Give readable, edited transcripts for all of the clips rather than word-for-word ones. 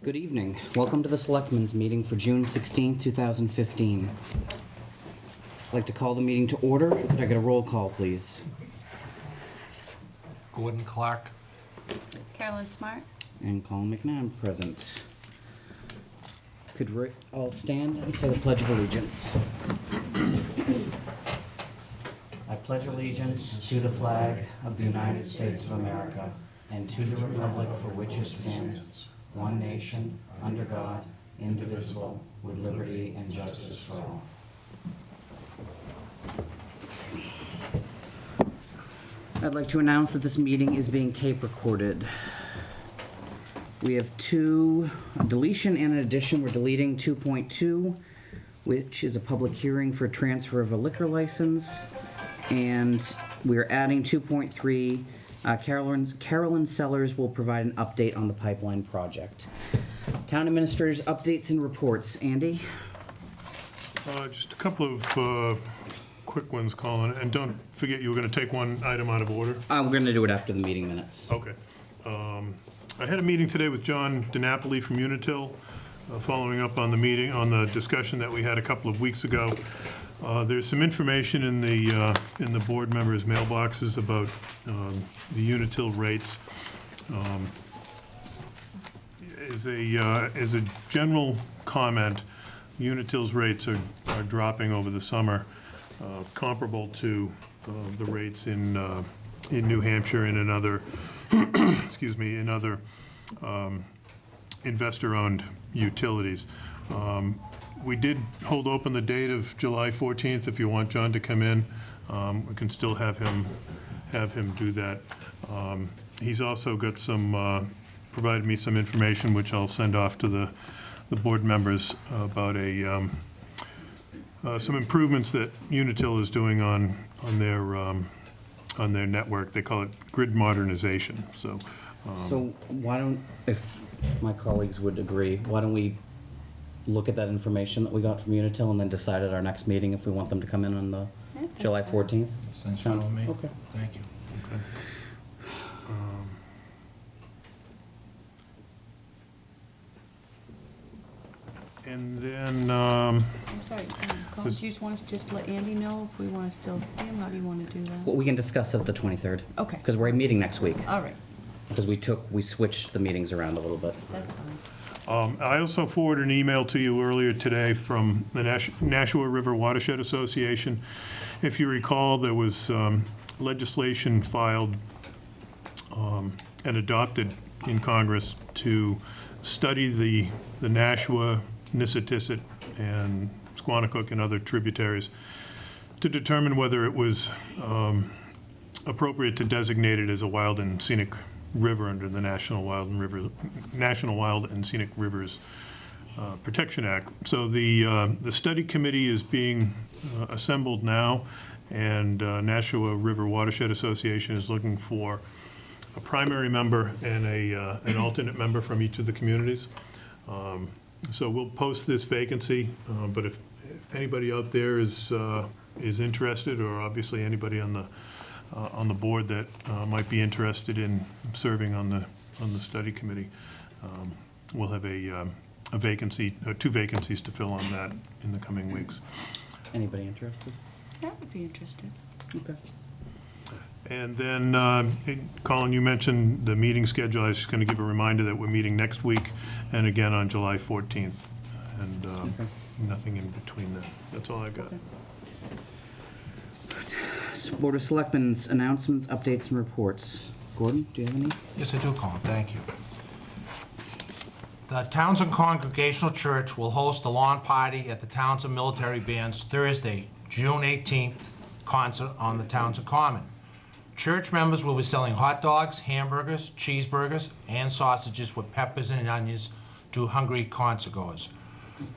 Good evening. Welcome to the Selectmen's meeting for June 16, 2015. I'd like to call the meeting to order. Could I get a roll call, please? Gordon Clark. Carolyn Smart. And Colin McNabb, present. Could we all stand and say the Pledge of Allegiance? I pledge allegiance to the flag of the United States of America and to the republic for which it stands, one nation, under God, indivisible, with liberty and justice for all. I'd like to announce that this meeting is being tape recorded. We have two deletion and an addition. We're deleting 2.2, which is a public hearing for transfer of a liquor license. And we're adding 2.3. Carolyn Sellers will provide an update on the pipeline project. Town administrators' updates and reports. Andy? Just a couple of quick ones, Colin. And don't forget, you were going to take one item out of order. We're going to do it after the meeting minutes. Okay. I had a meeting today with John DiNapoli from Unitil, following up on the discussion that we had a couple of weeks ago. There's some information in the board members' mailboxes about the Unitil rates. As a general comment, Unitil's rates are dropping over the summer, comparable to the rates in New Hampshire and in other in other investor-owned utilities. We did hold open the date of July 14th. If you want John to come in, we can still have him do that. He's also got provided me some information which I'll send off to the board members about some improvements that Unitil is doing on their network. They call it grid modernization. So why don't, if my colleagues would agree, why don't we look at that information that we got from Unitil and then decide at our next meeting if we want them to come in on the July 14th? Sounds fine with me. Okay. Thank you. Okay. And then I'm sorry, Colin, do you just want us to just let Andy know if we want to still see him? How do you want to do that? Well, we can discuss it at the 23rd. Okay. Because we're meeting next week. All right, Because we switched the meetings around a little bit. that's fine. I also forwarded an email to you earlier today from the Nashua River Watershed Association. If you recall, there was legislation filed and adopted in Congress to study the Nashua, Nissitissit, and Squanicook and other tributaries to determine whether it was appropriate to designate it as a wild and scenic river under the National Wild and Scenic Rivers Protection Act. So the study committee is being assembled now, and Nashua River Watershed Association is looking for a primary member and an alternate member from each of the communities. So we'll post this vacancy, but if anybody out there is interested, or obviously anybody on the board that might be interested in serving on the study committee, we'll have a vacancy, two vacancies to fill on that in the coming weeks. Anybody interested? That would be interesting. Okay. And then, Colin, you mentioned the meeting schedule. I was just going to give a reminder that we're meeting next week and again on July 14th. And Okay. nothing in between that. That's all I got. Okay. Board of Selectmen's announcements, updates, and reports. Gordon, do you have any? Yes, I do, Colin. Thank you. The Townsend Congregational Church will host a lawn party at the Townsend Military Band's Thursday, June 18th concert on the Townsend Common. Church members will be selling hot dogs, hamburgers, cheeseburgers, and sausages with peppers and onions to hungry concertgoers.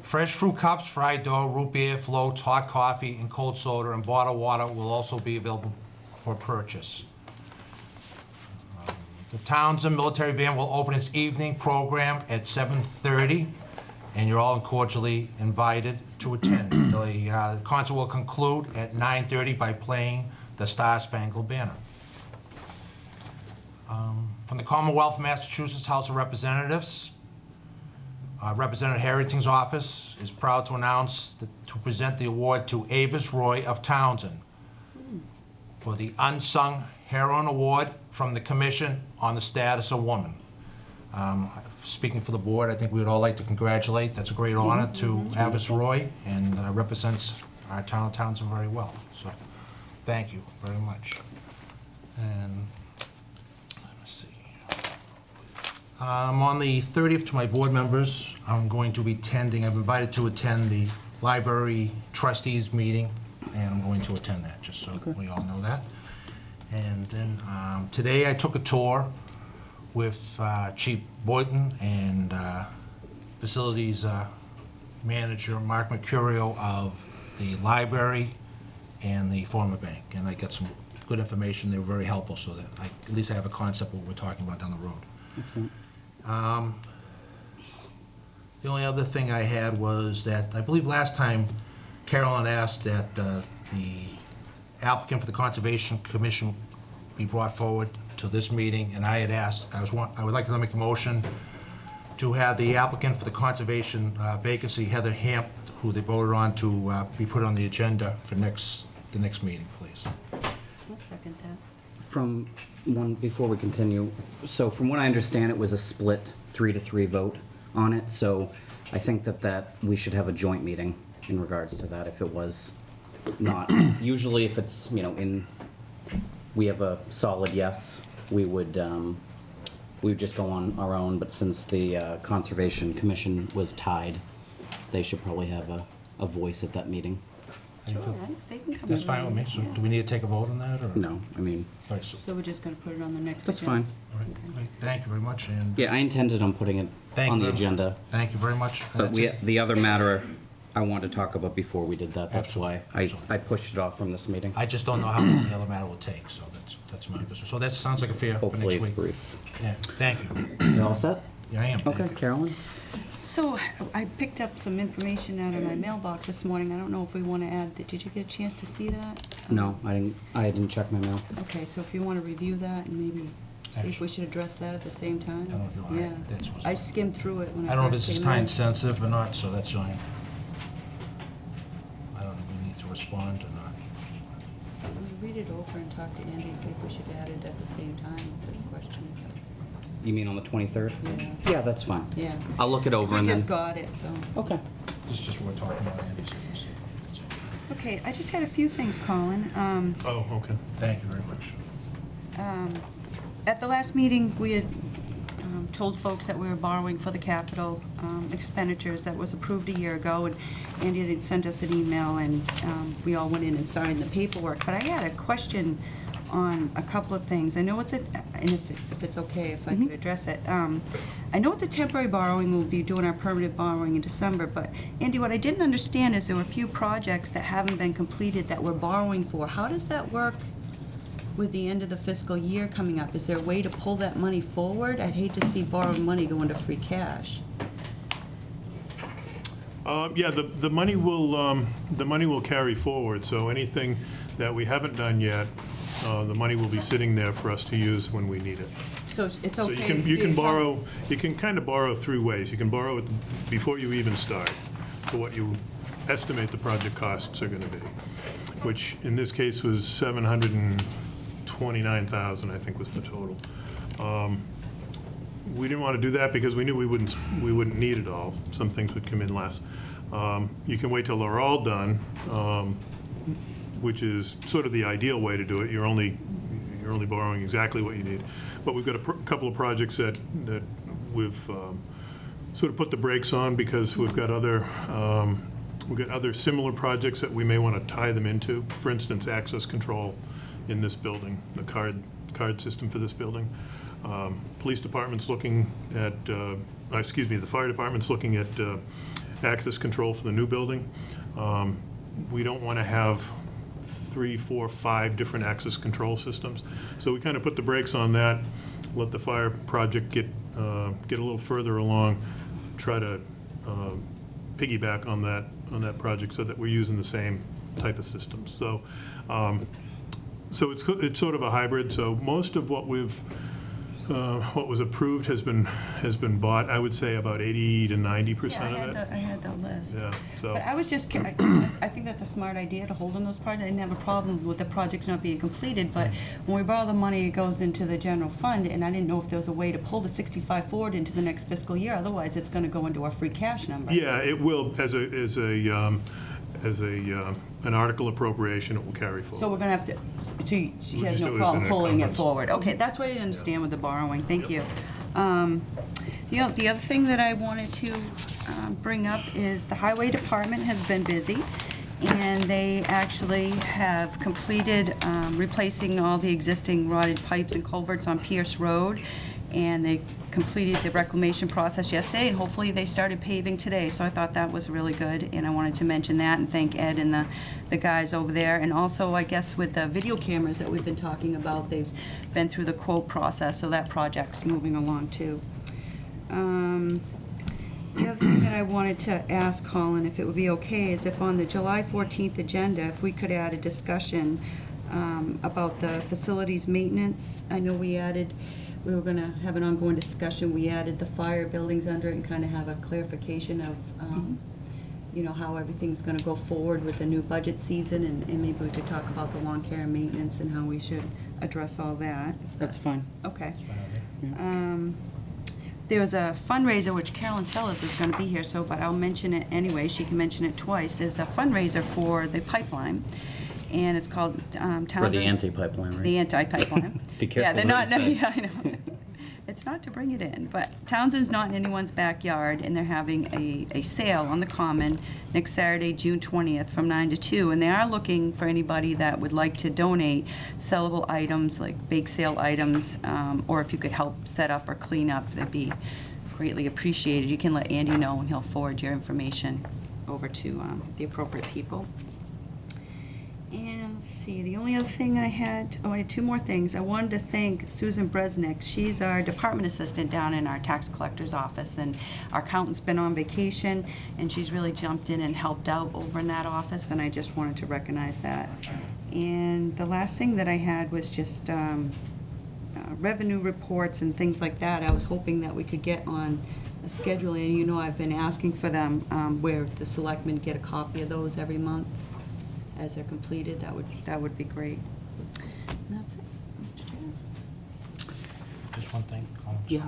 Fresh fruit cups, fried dough, root beer, floats, hot coffee, and cold soda, and bottled water will also be available for purchase. The Townsend Military Band will open its evening program at 7:30, and you're all cordially invited to attend. The concert will conclude at 9:30 by playing the Star Spangled Banner. From the Commonwealth of Massachusetts House of Representatives, Representative Harrington's office is proud to announce to present the award to Avis Roy of Townsend for the Unsung Heroine Award from the Commission on the Status of Woman. Speaking for the board, I think we would all like to congratulate. That's a great honor to Avis Roy, and represents our town of Townsend very well. So, thank you very much. And, let me see. On the 30th, to my board members, I'm going to be attending, I've invited to attend the library trustees meeting, and I'm going to attend that, just so we all know that. And then, today I took a tour with Chief Boynton and facilities manager Mark Mercurio of the library and the former bank, and I got some good information. They were very helpful, so that at least I have a concept of what we're talking about down the road. Excellent. The only other thing I had was that, I believe last time Carolyn asked that the applicant for the Conservation Commission be brought forward to this meeting, and I had asked, I would like to make a motion to have the applicant for the conservation vacancy, Heather Hamp, who they voted on, to be put on the agenda for the next meeting, please. I'll second that. From one, before we continue, so from what I understand, it was a split 3-3 vote on it, so I think that we should have a joint meeting in regards to that if it was not. Usually if it's, we have a solid yes, we would just go on our own, but since the Conservation Commission was tied, they should probably have a voice at that meeting. Sure, they can come. That's fine with me. So do we need to take a vote on that, or? No, All right, so, So we're just gonna put it on the next that's agenda? fine. all right, great. Thank you very much, and Yeah, I intended on putting it Thank on you the very much. agenda, thank you very much. but That's it. the other matter I wanted to talk about before we did that, that's why Absolutely. I pushed it off from this meeting. I just don't know how long the other matter will take, so that's my concern. So that sounds like a fair for Hopefully next it's week. brief. Yeah, thank you. You all set? Yeah, I am. Thank Okay, you. Carolyn? So I picked up some information out of my mailbox this morning. I don't know if we want to add, did you get a chance to see that? No, I didn't check my mail. Okay, so if you want to review that and maybe see if we should address that at the same time? I don't know if you- Yeah. that's what's- I skimmed through it when I I don't know if first this is came in. time sensitive or not, so that's why I don't know if we need to respond or not. We'll read it over and talk to Andy, see if we should add it at the same time if there's questions. You mean on the 23rd? Yeah, Yeah, that's fine. yeah. I'll look it 'Cause over we and just then. got it, so. Okay. This is just what we're talking about, Andy, so we'll see. That's it. Okay, I just had a few things, Colin. Oh, okay. Thank you very much. At the last meeting, we had told folks that we were borrowing for the capital expenditures that was approved a year ago, and Andy had sent us an email, and we all went in and signed the paperwork. But I had a question on a couple of things. I know it's and if it's okay, if I could address it. I know it's a temporary borrowing, we'll be doing our permanent borrowing in December, but Andy, what I didn't understand is there were a few projects that haven't been completed that we're borrowing for. How does that work with the end of the fiscal year coming up? Is there a way to pull that money forward? I'd hate to see borrowed money go into free cash. Yeah, the money will carry forward, so anything that we haven't done yet, the money will be sitting there for us to use when we need it. So it's So okay. you can borrow, you can kind of borrow three ways. You can borrow it before you even start for what you estimate the project costs are going to be, which in this case was $729,000, I think was the total. We didn't want to do that because we knew we wouldn't need it all. Some things would come in less. You can wait till they're all done, which is sort of the ideal way to do it. You're only borrowing exactly what you need. But we've got a couple of projects that we've sort of put the brakes on because we've got other similar projects that we may want to tie them into. For instance, access control in this building, the card system for this building. Police department's looking at, the fire department's looking at access control for the new building. We don't want to have 3, 4, 5 different access control systems. So we kind of put the brakes on that, let the fire project get a little further along, try to piggyback on that project so that we're using the same type of systems. So so it's sort of a hybrid. So most of what we've what was approved has been bought. I would say about 80 to 90% of it. I had the list. Yeah, so. But I was just, I think that's a smart idea to hold on those projects. I didn't have a problem with the projects not being completed, but when we borrow the money, it goes into the general fund, and I didn't know if there was a way to pull the 65 forward into the next fiscal year. Otherwise, it's going to go into our free cash number. Yeah, it will, as an article appropriation, it will carry forward. So we're going to have to, so she We'll has just no do it as problem an pulling it encumbrance. forward. Okay, that's what I didn't understand with the borrowing. Thank you. The other thing that I wanted to bring up is the highway department has been busy, and they actually have completed replacing all the existing rotted pipes and culverts on Pierce Road, and they completed the reclamation process yesterday, and hopefully they started paving today, so I thought that was really good, and I wanted to mention that and thank Ed and the guys over there. And also, I guess with the video cameras that we've been talking about, they've been through the quote process, so that project's moving along too. The other thing that I wanted to ask Colin, if it would be okay, is if on the July 14th agenda, if we could add a discussion about the facilities maintenance. I know we were going to have an ongoing discussion. We added the fire buildings under it and kind of have a clarification of, how everything's going to go forward with the new budget season, and maybe we could talk about the lawn care and maintenance and how we should address all that. That's fine. Okay. There's a fundraiser, which Carolyn Sellers is going to be here, but I'll mention it anyway. She can mention it twice. There's a fundraiser for the pipeline, and it's called Townsend. For the anti-pipeline, right? The anti-pipeline. Be careful Yeah, they're what not, you say. yeah, I know. It's not to bring it in, but Townsend's not in anyone's backyard, and they're having a sale on the Common next Saturday, June 20th, from 9 to 2, and they are looking for anybody that would like to donate sellable items, like bake sale items, or if you could help set up or clean up, that'd be greatly appreciated. You can let Andy know, and he'll forward your information over to the appropriate people. And let's see, the only other thing I had two more things. I wanted to thank Susan Bresnick. She's our department assistant down in our tax collector's office, and our accountant's been on vacation, and she's really jumped in and helped out over in that office, and I just wanted to recognize that. And the last thing that I had was just revenue reports and things like that. I was hoping that we could get on a schedule, and I've been asking for them where the selectmen get a copy of those every month as they're completed. That would be great. And that's it, Mr. Chair. Just one thing. Colin, Yeah.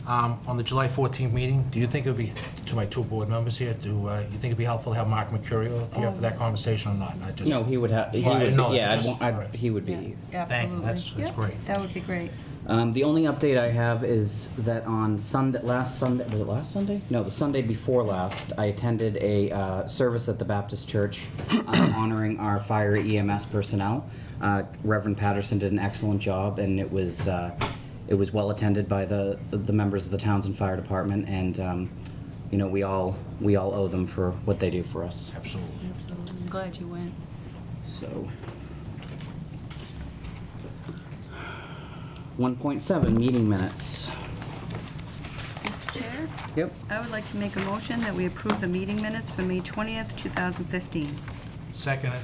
sorry. On the July 14th meeting, do you think it would be, to my two board members here, you think it'd be helpful to have Mark Mercurio here for that conversation or not? No, he would have, Well, I know, just- he would be. Yeah, Thank you. absolutely. That's Yep, great. That would be great. The only update I have is that on last Sunday, was it last Sunday? No, the Sunday before last, I attended a service at the Baptist Church honoring our fire EMS personnel. Reverend Patterson did an excellent job, and it was well attended by the members of the Townsend Fire Department, and we all owe them for what they do for us. Absolutely. Absolutely. I'm glad you went. So. 1.7, meeting minutes. Mr. Chair, Yep. I would like to make a motion that we approve the meeting minutes for May 20th, 2015. Second it.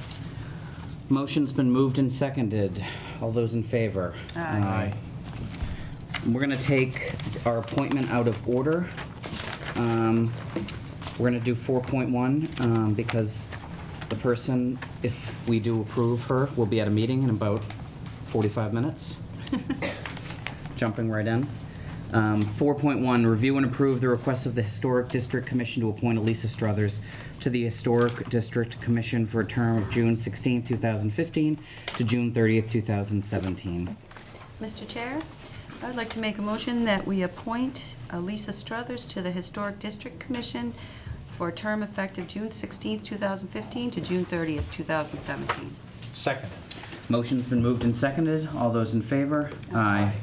Motion's been moved and seconded. All those in favor? Aye. We're going to take our appointment out of order. We're going to do 4.1 because the person, if we do approve her, will be at a meeting in about 45 minutes. Jumping right in. 4.1, review and approve the request of the Historic District Commission to appoint Elisa Struthers to the Historic District Commission for a term of June 16, 2015 to June 30th, 2017. Mr. Chair, I would like to make a motion that we appoint Lisa Struthers to the Historic District Commission for a term effective June 16th, 2015 to June 30th, 2017. Second it. Motion's been moved and seconded. All those in favor? Aye.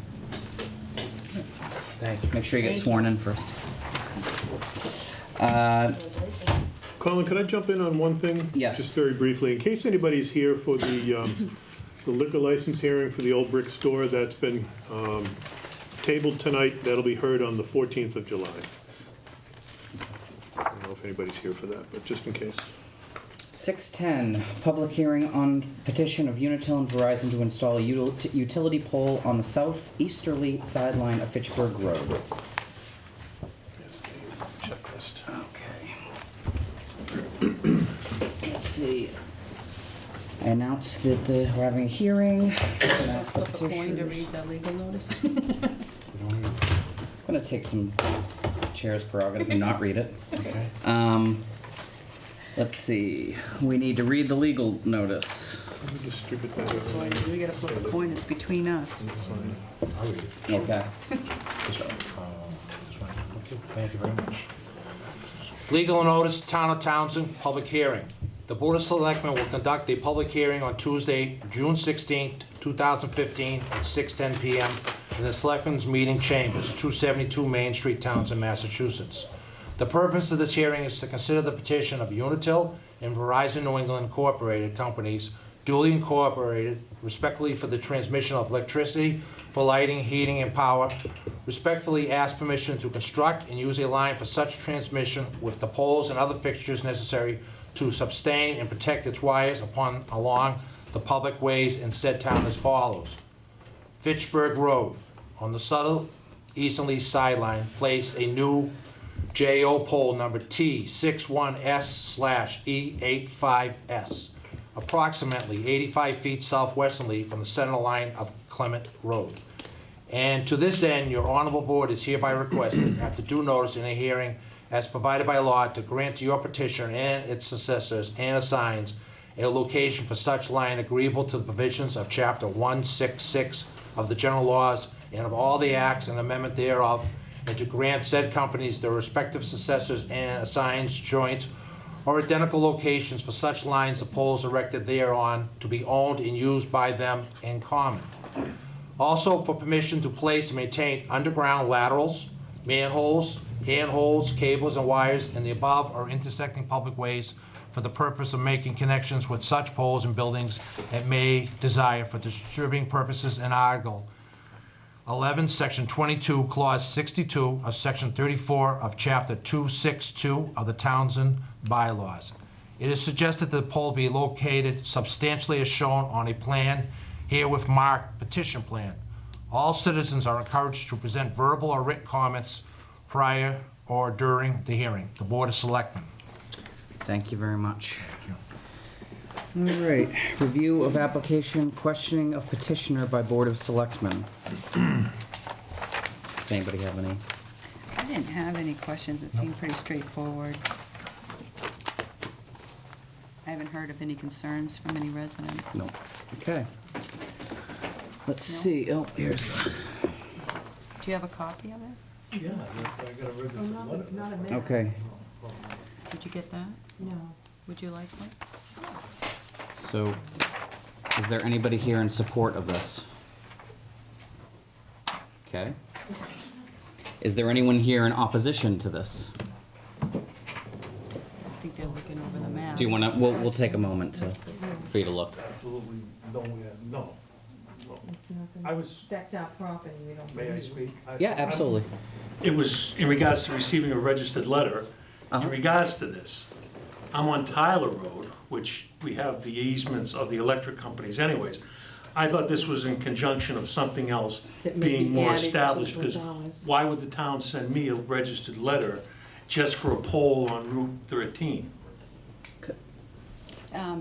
Thank you. Make sure you get Thank sworn in first. Colin, could I jump in on one thing? Yes. Just very briefly, in case anybody's here for the liquor license hearing for the Old Brick Store, that's been tabled tonight. That'll be heard on the 14th of July. I don't know if anybody's here for that, but just in case. 6:10, public hearing on petition of Unitil and Verizon to install a utility pole on the southeasterly sideline of Fitchburg Road. There's the checklist. Okay. Let's see. I announced that we're having a hearing. Announced the Flip a coin to petitioners. read the legal notice. I'm gonna take some chair's prerogative and not read it. Okay. Let's see. We need to read the legal notice. Let me distribute that Boy, over. we gotta flip a coin, it's between us. I'll read it. Okay. This one. Okay, thank you very much. Legal notice, Town of Townsend, public hearing. The Board of Selectmen will conduct a public hearing on Tuesday, June 16th, 2015, at 6:10 PM in the Selectmen's Meeting Chambers, 272 Main Street, Townsend, Massachusetts. The purpose of this hearing is to consider the petition of Unitil and Verizon New England Incorporated companies, duly incorporated, respectively for the transmission of electricity for lighting, heating, and power. Respectfully ask permission to construct and use a line for such transmission with the poles and other fixtures necessary to sustain and protect its wires along the public ways in said town as follows. Fitchburg Road, on the southeasterly sideline, place a new JO pole number T61S/E85S, approximately 85 feet southwesterly from the center line of Clement Road. And to this end, your honorable board is hereby requested, after due notice in a hearing as provided by law, to grant to your petitioner and its successors and assigns a location for such line agreeable to the provisions of Chapter 166 of the general laws and of all the acts and amendment thereof, and to grant said companies their respective successors and assigns joint or identical locations for such lines the poles erected thereon to be owned and used by them in common. Also for permission to place and maintain underground laterals, manholes, handholds, cables, and wires in the above or intersecting public ways for the purpose of making connections with such poles and buildings it may desire for distributing purposes in Article 11, Section 22, Clause 62 of Section 34 of Chapter 262 of the Townsend bylaws. It is suggested that the pole be located substantially as shown on a plan herewith marked petition plan. All citizens are encouraged to present verbal or written comments prior or during the hearing. The Board of Selectmen. Thank you very much. All right, review of application, questioning of petitioner by Board of Selectmen. Does anybody have any? I didn't have any questions, it seemed pretty straightforward. I haven't heard of any concerns from any residents. No. Okay. Let's No? see, oh, here's the, Do you have a copy of it? Yeah, I got a registered letter. okay. Did you get that? No. Would you like one? So, is there anybody here in support of this? Okay. Is there anyone here in opposition to this? I think they're looking over the map. Do you want to, we'll take a moment for you to look. Absolutely, no. I was, Decked out property, we don't. may I speak? Yeah, absolutely. It was in regards to receiving a registered letter. Uh-huh. In regards to this, I'm on Tyler Road, which we have the easements of the electric companies anyways. I thought this was in conjunction of something else That may being be more added to established, what's because ours. why would the town send me a registered letter just for a pole on Route 13?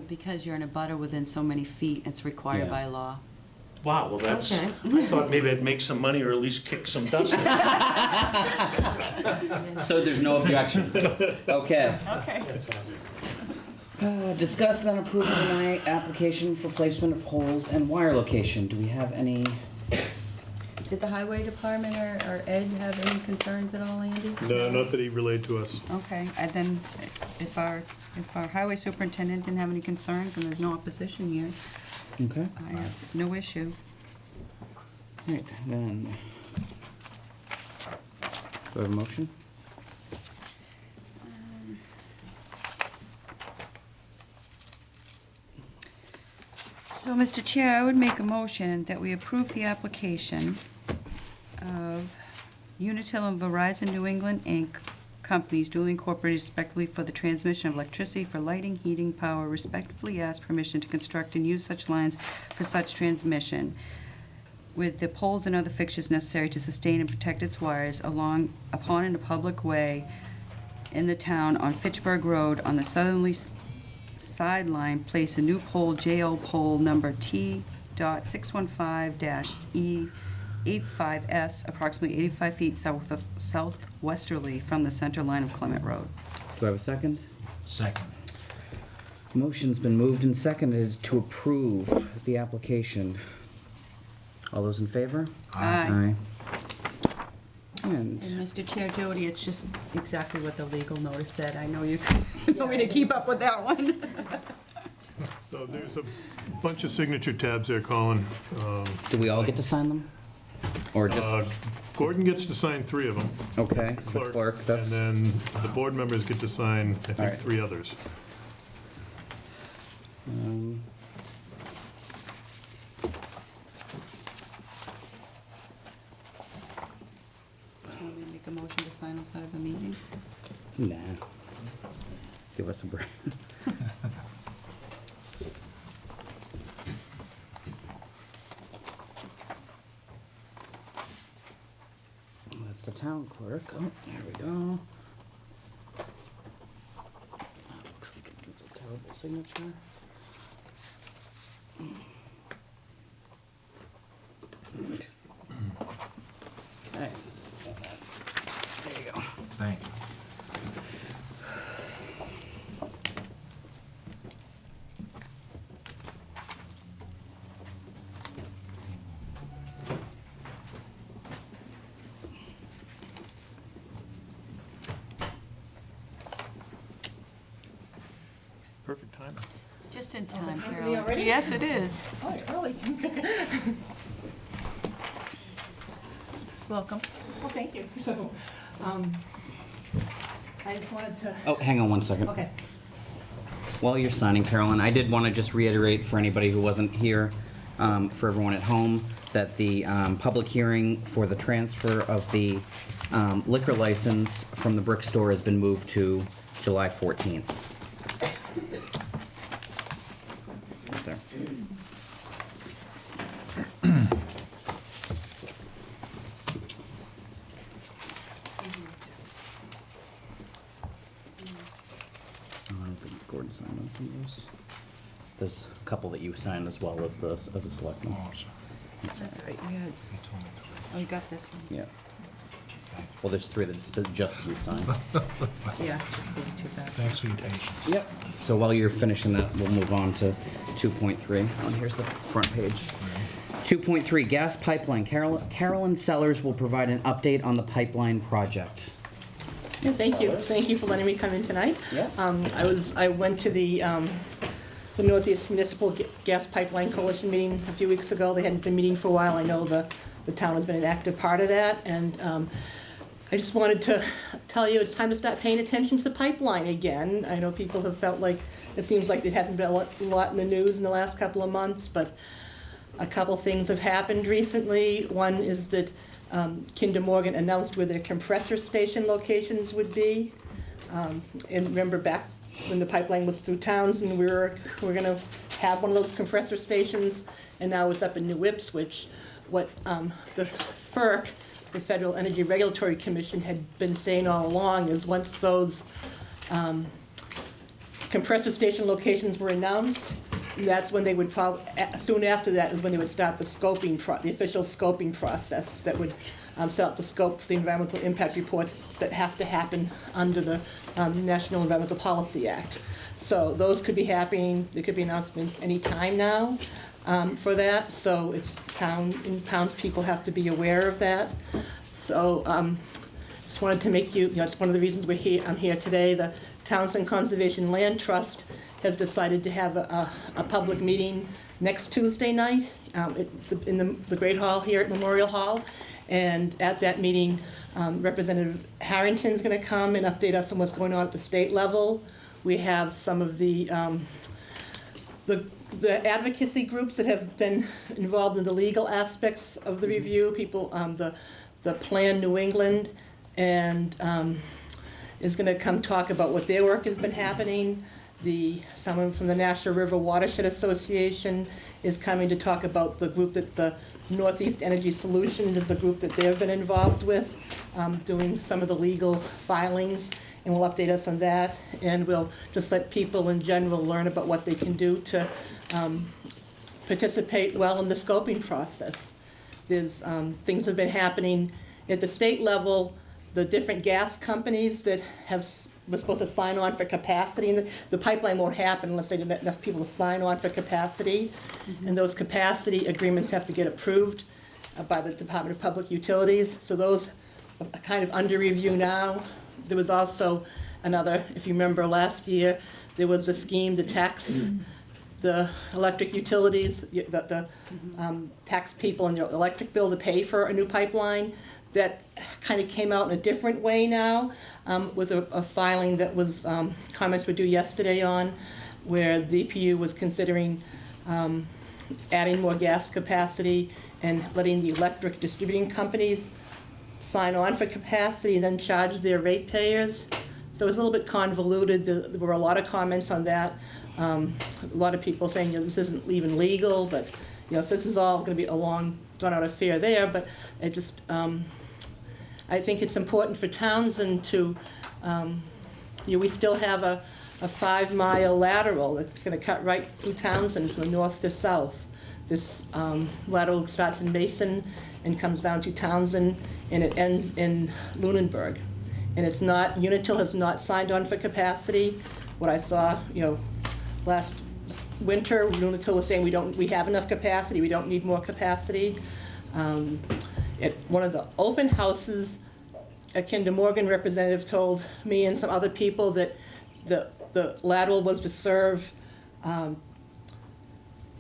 Because you're in a butter within so many feet, it's required Yeah. by law. Wow, well, that's, Okay. I thought maybe I'd make some money or at least kick some dust. So there's no objections? Okay. Okay. Discuss then approve or deny application for placement of poles and wire location. Do we have any? Did the highway department or Ed have any concerns at all, Andy? No, not that he relayed to us. Okay, and then if our highway superintendent didn't have any concerns and there's no opposition here, Okay. I have no issue. Right, then. Do I have a motion? So, Mr. Chair, I would make a motion that we approve the application of Unitil and Verizon New England, Inc., companies duly incorporated respectively for the transmission of electricity for lighting, heating, power, respectively ask permission to construct and use such lines for such transmission, with the poles and other fixtures necessary to sustain and protect its wires upon in a public way in the town on Fitchburg Road on the southerly sideline, place a new pole, JO pole number T.615-E85S, approximately 85 feet southwesterly from the center line of Clement Road. Do I have a second? Second. Motion's been moved and seconded to approve the application. All those in favor? Aye. And And Mr. Chair, Jody, it's just exactly what the legal notice said. I know you want me to keep up with that one. So there's a bunch of signature tabs there, Colin. do we all get to sign them? Or just, Gordon gets to sign 3 of them. okay, the clerk, And that's, then the board members get to sign, I All think, right. 3 others. um, Want me to make a motion to sign outside of the meeting? nah. Give us a break. That's the town clerk. Oh, there we go. That looks like it's a terrible signature. Okay. There you go. Thank you. Perfect timing. Just in time, company Carol. already? Yes, it is. Oh, it's early. Welcome. Well, thank you. So, I just wanted to, Oh, hang on one second. okay. While you're signing, Carolyn, I did want to just reiterate for anybody who wasn't here, for everyone at home, that the public hearing for the transfer of the liquor license from the brick store has been moved to July 14th. Right there. I don't think Gordon signed on some of those. There's a couple that you signed as well as a selectman. Oh, sorry. That's right, you had, You told me to- oh, you got this one? Yeah. Well, there's 3 that's just you signed. Yeah, just these two back. Thanks for your patience. Yep. So while you're finishing that, we'll move on to 2.3. Oh, and here's the front page. 2.3, gas pipeline. Carolyn Sellers will provide an update on the pipeline project. Thank you. Thank you for letting me come in tonight. Yeah. I went to the Northeast Municipal Gas Pipeline Coalition meeting a few weeks ago. They hadn't been meeting for a while. I know the town has been an active part of that, and I just wanted to tell you it's time to start paying attention to the pipeline again. I know people have felt like it seems like there hasn't been a lot in the news in the last couple of months, but a couple things have happened recently. One is that Kinder Morgan announced where their compressor station locations would be. And remember back when the pipeline was through Townsend, we were gonna have one of those compressor stations, and now it's up in New Ipswich. What the FERC, the Federal Energy Regulatory Commission, had been saying all along is once those compressor station locations were announced, that's when they would soon after that is when they would start the the official scoping process that would set up the scope for the environmental impact reports that have to happen under the National Environmental Policy Act. So those could be happening, there could be announcements any time now for that, so it's townspeople have to be aware of that. So just wanted to make it's one of the reasons I'm here today. The Townsend Conservation Land Trust has decided to have a public meeting next Tuesday night in the Great Hall here at Memorial Hall. And at that meeting, Representative Harrington's going to come and update us on what's going on at the state level. We have some of the advocacy groups that have been involved in the legal aspects of the review, people, the Plan New England, and is going to come talk about what their work has been happening. Someone from the National River Watershed Association is coming to talk about the group that the Northeast Energy Solutions is a group that they've been involved with, doing some of the legal filings, and will update us on that. And we'll just let people in general learn about what they can do to participate well in the scoping process. There's things have been happening at the state level. The different gas companies that were supposed to sign on for capacity, and the pipeline won't happen unless they get enough people to sign on for capacity. And those capacity agreements have to get approved by the Department of Public Utilities. So those are kind of under review now. There was also another, if you remember last year, there was a scheme to tax the electric utilities, the tax people in their electric bill to pay for a new pipeline. That kind of came out in a different way now, with a filing that was, comments were due yesterday on, where the EPU was considering adding more gas capacity and letting the electric distributing companies sign on for capacity and then charge their ratepayers. So it was a little bit convoluted. There were a lot of comments on that. A lot of people saying, this isn't even legal, but so this is all going to be a long, drawn-out affair there. But it just, I think it's important for Townsend to, we still have a 5-mile lateral that's going to cut right through Townsend from the north to south. This lateral starts in Mason and comes down to Townsend, and it ends in Lunenburg. And it's not, Unitil has not signed on for capacity. What I saw, last winter, Unitil was saying we have enough capacity, we don't need more capacity. At one of the open houses, a Kinder Morgan representative told me and some other people that the lateral was to serve,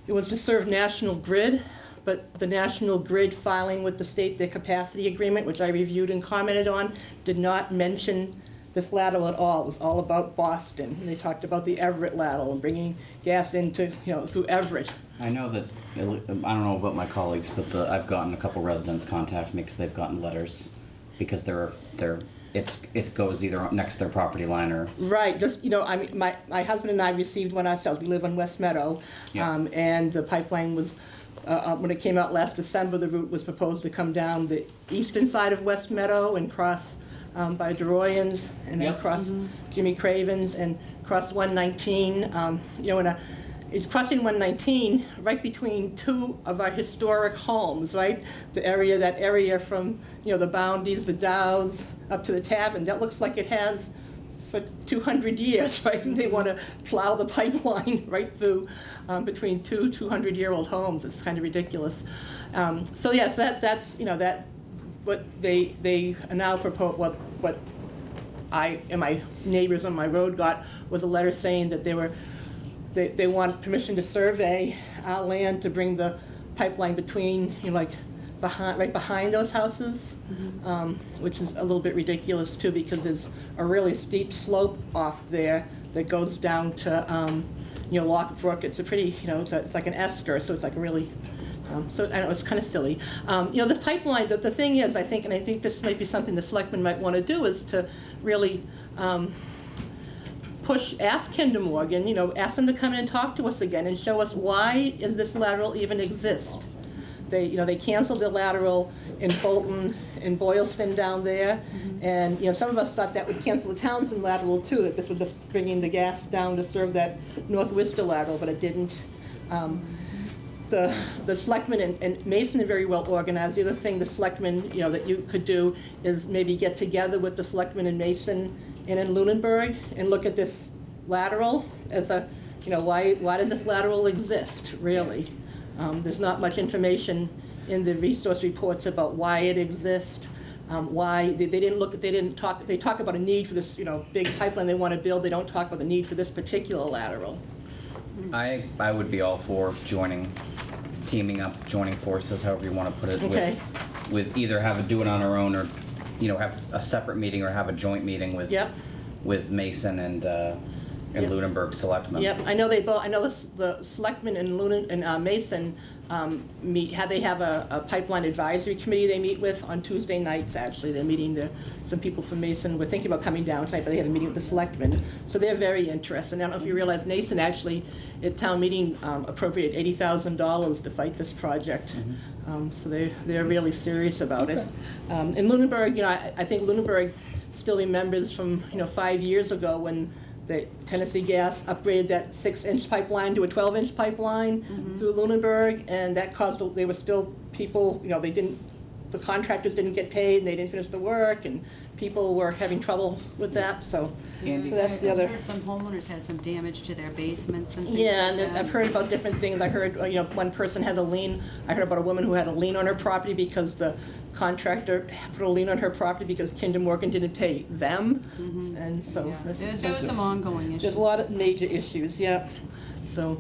National Grid, but the National Grid filing with the state, their capacity agreement, which I reviewed and commented on, did not mention this lateral at all. It was all about Boston. And they talked about the Everett lateral and bringing gas into, through Everett. I know that, I don't know about my colleagues, but I've gotten a couple residents contact me because they've gotten letters because it goes either next to their property line or... Right, just, I mean, my husband and I received one ourselves. We live on West Meadow, Yeah. And the pipeline was, when it came out last December, the route was proposed to come down the eastern side of West Meadow and cross by DeRoyans, and then Yep. cross Jimmy Craven's and cross 119. It's crossing 119 right between two of our historic homes, right? That area from, the Boundies, the Dows, up to the Tavern. That looks like it has for 200 years, right? And they want to plow the pipeline right through between two 200-year-old homes. It's kind of ridiculous. So yes, that's what they now propose. What I and my neighbors on my road got was a letter saying that they want permission to survey our land to bring the pipeline between, right behind those houses, which is a little bit ridiculous too, because there's a really steep slope off there that goes down to, Lockbrook. It's a pretty, it's like an esker, so it's like a really, so I know it's kind of silly. The pipeline, the thing is, I think this might be something the selectmen might want to do, is to really ask Kinder Morgan, ask them to come in and talk to us again and show us why does this lateral even exist. They canceled the lateral in Bolton and Boylston down there, and some of us thought that would cancel the Townsend lateral too, that this was just bringing the gas down to serve that North Worcester lateral, but it didn't. The selectmen and Mason are very well organized. The other thing the selectmen, that you could do is maybe get together with the selectmen in Mason and in Lunenburg and look at this lateral as a, why does this lateral exist, really? There's not much information in the resource reports about why it exists, why they talk about a need for this, big pipeline they want to build. They don't talk about the need for this particular lateral. I would be all for teaming up, joining forces, however you want to put it, Okay. with either do it on our own or, have a separate meeting or have a joint meeting with Yep. with Mason and Yep. Lunenburg Selectmen. Yep, I know they both, I know the Selectmen and Mason they have a pipeline advisory committee they meet with on Tuesday nights, actually. They're meeting, some people from Mason were thinking about coming down tonight, but they had a meeting with the Selectmen. So they're very interested. I don't know if you realize, Mason actually, at town meeting, appropriated $80,000 to fight this project. So they're really serious about it. And Lunenburg, I think Lunenburg still remembers from, 5 years ago when the Tennessee Gas upgraded that 6-inch pipeline to a 12-inch pipeline through Lunenburg, and that caused, there were still people, the contractors didn't get paid, and they didn't finish the work, and people were having trouble with that, so that's the other. Some homeowners had some damage to their basements and things Yeah, like and that. I've heard about different things. I heard, one person has a lien. I heard about a woman who had a lien on her property because the contractor put a lien on her property because Kinder Morgan didn't pay them. And so Yeah. this There is- was some ongoing issues. there's a lot of major issues, yeah. So,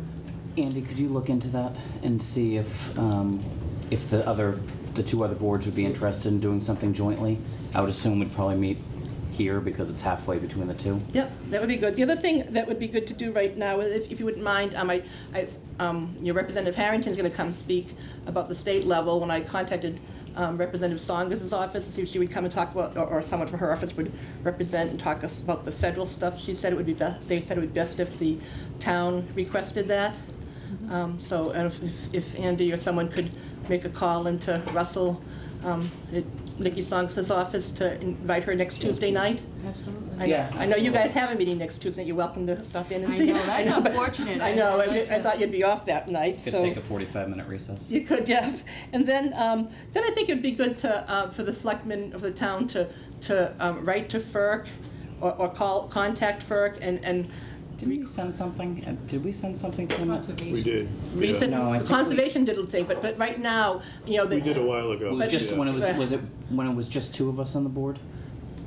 Andy, could you look into that and see if the two other boards would be interested in doing something jointly? I would assume we'd probably meet here because it's halfway between the two. yep, that would be good. The other thing that would be good to do right now, if you wouldn't mind, your Representative Harrington's going to come speak about the state level. When I contacted Representative Saunders' office to see if she would come and talk about, or someone from her office would represent and talk us about the federal stuff. She said it would be they said it would be best if the town requested that. So and if Andy or someone could make a call into Russell, at Nikki Saunders' office to invite her next Tuesday night. Absolutely. I know you guys have a meeting next Tuesday. You're welcome to stop in and I see. know, that's but- unfortunate. I know, I'd like I to- thought you'd be off that night, Could so. take a 45-minute recess. You could, yeah. And then I think it'd be good to, for the selectmen of the town to write to FERC or contact FERC and Did we send something? Did we send something to them? We did. recent, No, I think we- conservation did a thing, but right now, We did a while ago. It was just yeah. when it was just two of us on the board?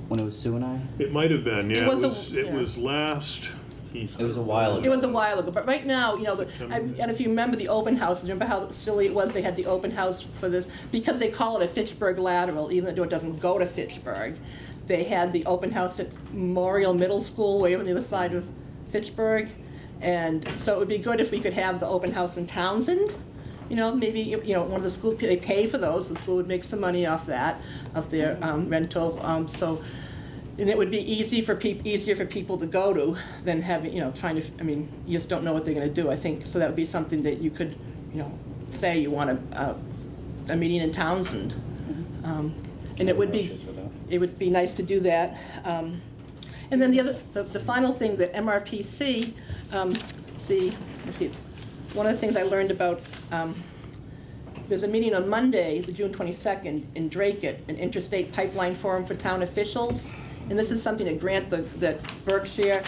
When it was Sue and I? It might have been, yeah. was It yeah. was last. It was a while ago. It was a while ago, but right now, and if you remember the open houses, remember how silly it was, they had the open house for this, because they call it a Fitchburg lateral, even though it doesn't go to Fitchburg. They had the open house at Memorial Middle School, way over on the other side of Fitchburg, and so it would be good if we could have the open house in Townsend. Maybe, one of the school, they pay for those, the school would make some money off that, of their rental, and it would be easier for people to go to than having, trying to, you just don't know what they're gonna do, I think, so that would be something that you could, say you want a meeting in Townsend. And it would be nice to do that. And then the final thing, that MRPC, let's see, one of the things I learned about, there's a meeting on Monday, the June 22nd, in Dracut, an interstate pipeline forum for town officials. And this is something that Berkshire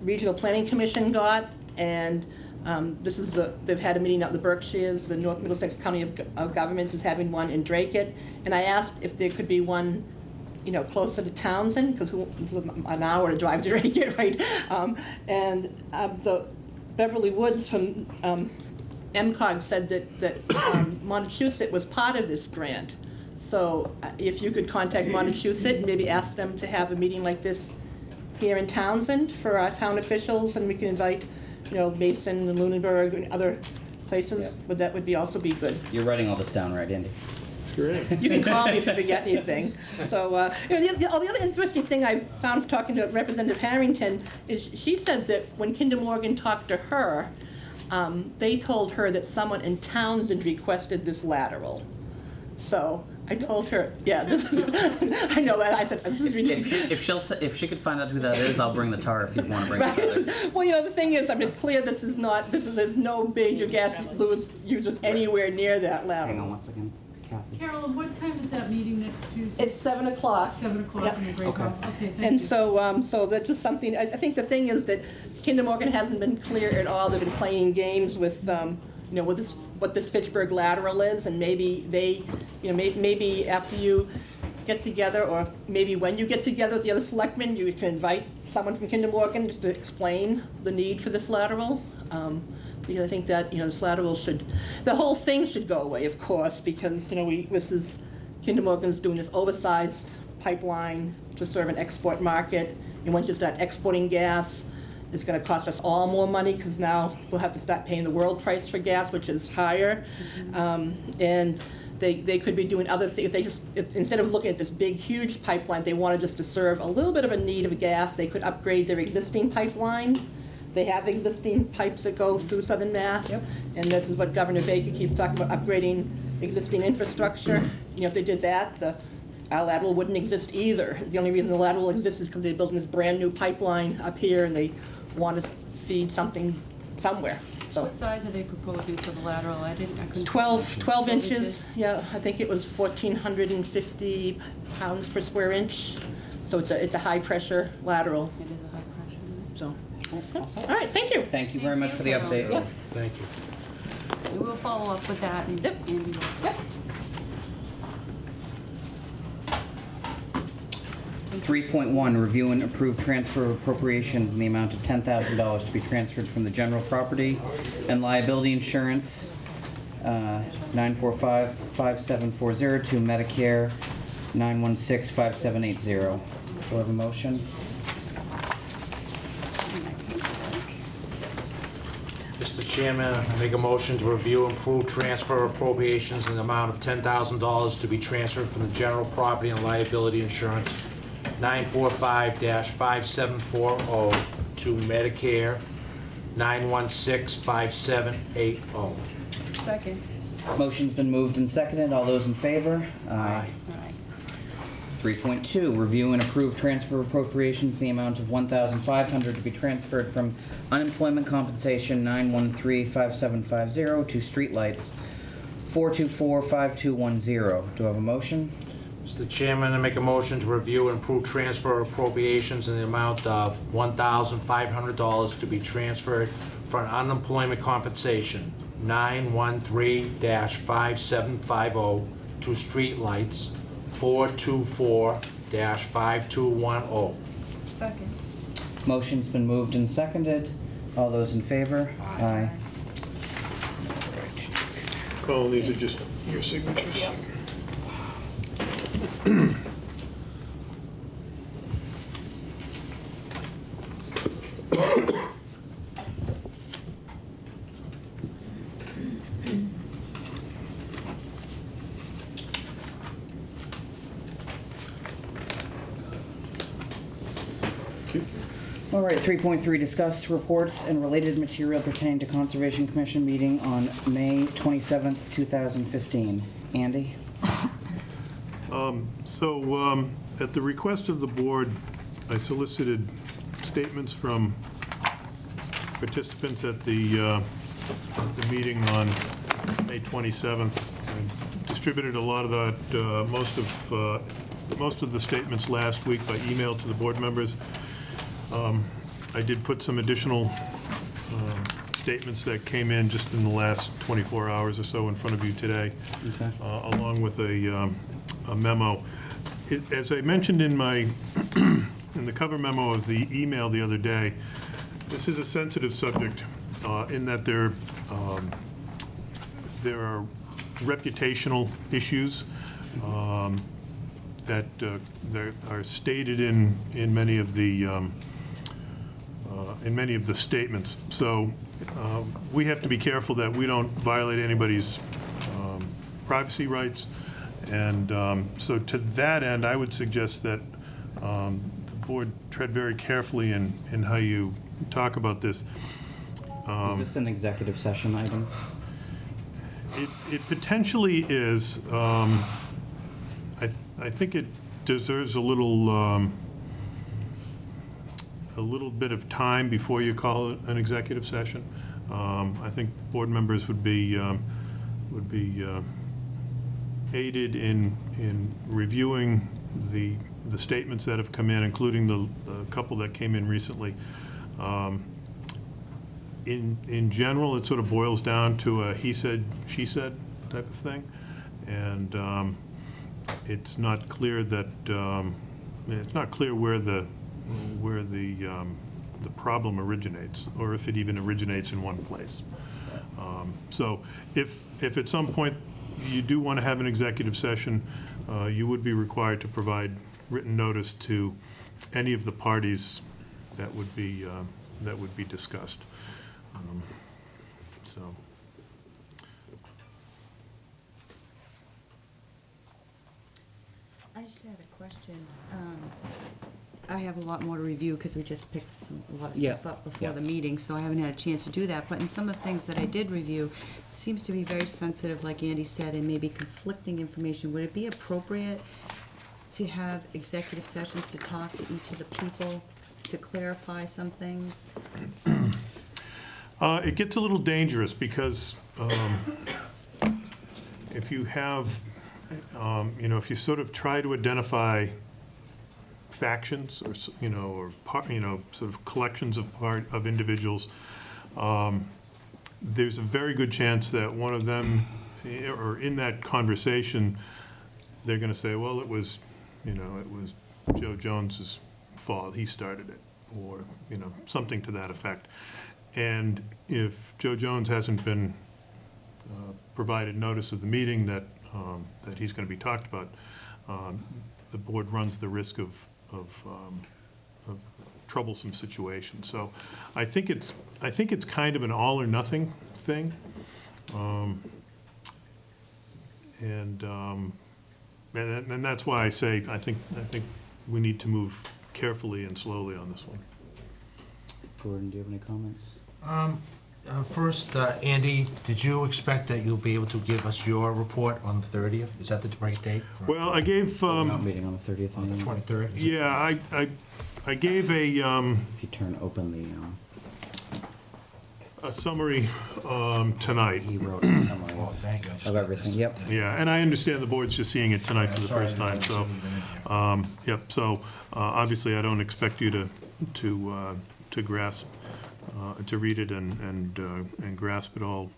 Regional Planning Commission got, and they've had a meeting out in the Berkshires, the North Middlesex County of Governments is having one in Dracut, and I asked if there could be one, closer to Townsend, because this is an hour to drive to Dracut, right? And the Beverly Woods from MCOG said that Montechusett was part of this grant. So if you could contact Montechusett and maybe ask them to have a meeting like this here in Townsend for our town officials, and we can invite, Mason and Lunenburg and other places, but that would also be good. You're writing all this down, right, Andy? Sure. You can call me if you forget anything. So, the other interesting thing I found talking to Representative Harrington is she said that when Kinder Morgan talked to her, they told her that someone in Townsend requested this lateral. So I told her, yeah, I know that. I said, this is ridiculous. If she could find out who that is, I'll bring the tar if you want to bring the others. Well, the thing is, it's clear there's no major gas users anywhere near that lateral. Hang on one second, Kathy. Carolyn, what time is that meeting next Tuesday? It's 7 o'clock. 7 o'clock Yep. in the breakout? Okay. Okay, thank you. And so that's just something, I think the thing is that Kinder Morgan hasn't been clear at all. They've been playing games with, what this Fitchburg lateral is, and maybe they, maybe after you get together, or maybe when you get together with the other selectmen, you can invite someone from Kinder Morgan just to explain the need for this lateral. Because I think that, this lateral the whole thing should go away, of course, because, Kinder Morgan's doing this oversized pipeline to serve an export market. And once you start exporting gas, it's going to cost us all more money because now we'll have to start paying the world price for gas, which is higher. And they could be doing other things. If instead of looking at this big, huge pipeline, they wanted just to serve a little bit of a need of gas, they could upgrade their existing pipeline. They have existing pipes that go through Southern Mass. Yep. And this is what Governor Baker keeps talking about, upgrading existing infrastructure. You know, if they did that, our lateral wouldn't exist either. The only reason the lateral exists is because they're building this brand-new pipeline up here, and they want to feed something somewhere. So What size are they proposing for the lateral? I couldn't. 12 inches, yeah, I think it was 1,450 pounds per square inch. So it's a high-pressure lateral, It is a high pressure. so. Awesome. All right, thank you. Thank you very much for the update. Yeah. Thank you. We will follow up with that and. Yep. and- Yep. 3.1, review and approve transfer of appropriations in the amount of $10,000 to be transferred from the general property and liability insurance, 945-5740 to Medicare, 916-5780. Do I have a motion? Mr. Chairman, I make a motion to review and approve transfer appropriations in the amount of $10,000 to be transferred from the general property and liability insurance, 945-5740 to Medicare, 916-5780. Second. Motion's been moved and seconded. All those in favor? Aye. All right. 3.2, review and approve transfer appropriations in the amount of $1,500 to be transferred from unemployment compensation 913-5750 to streetlights 424-5210. Do I have a motion? Mr. Chairman, I make a motion to review and approve transfer appropriations in the amount of $1,500 to be transferred from unemployment compensation 913-5750 to streetlights 424-5210. Second. Motion's been moved and seconded. All those in favor? Aye. Colin, these are just your signatures. All right, 3.3, discuss reports and related material pertaining to Conservation Commission meeting on May 27th, 2015. Andy? At the request of the board, I solicited statements from participants at the meeting on May 27th. I distributed a lot of that, most of the statements last week by email to the board members. I did put some additional statements that came in just in the last 24 hours or so in front of you today, Okay. along with a memo. As I mentioned in my in the cover memo of the email the other day, this is a sensitive subject in that there are reputational issues that are stated in many of the statements. So we have to be careful that we don't violate anybody's privacy rights. And so to that end, I would suggest that the board tread very carefully in how you talk about this. Is this an executive session item? It potentially is. I think it deserves a little bit of time before you call it an executive session. I think board members would be aided in reviewing the statements that have come in, including the couple that came in recently. In general, it sort of boils down to a he said, she said type of thing, and it's not clear that it's not clear where the problem originates, or if it even originates in one place. So if at some point you do want to have an executive session, you would be required to provide written notice to any of the parties that would be discussed. So. I just had a question. I have a lot more to review because we just picked a lot of Yeah. stuff up before Yeah. the meeting, so I haven't had a chance to do that. But in some of the things that I did review, it seems to be very sensitive, like Andy said, and maybe conflicting information. Would it be appropriate to have executive sessions to talk to each of the people to clarify some things? It gets a little dangerous because if you have, if you sort of try to identify factions or, sort of collections of individuals, there's a very good chance that one of them, or in that conversation, they're going to say, well, it was Joe Jones's fault, he started it, or, something to that effect. And if Joe Jones hasn't been provided notice of the meeting that he's going to be talked about, the board runs the risk of troublesome situations. So I think it's kind of an all or nothing thing. And that's why I say I think we need to move carefully and slowly on this one. Gordon, do you have any comments? First, Andy, did you expect that you'll be able to give us your report on the 30th? Is that the right date? Well, I gave, We're not meeting on the 30th. On the anymore. 23rd? is it? yeah, I gave If you open a summary tonight. he wrote a summary Oh, thank you. I just of got everything. this. Yep. Yeah, and I understand the board's just seeing it tonight for the Sorry, first time, I so, didn't even in here. yep, so, obviously, I don't expect you to grasp, to read it and grasp it all,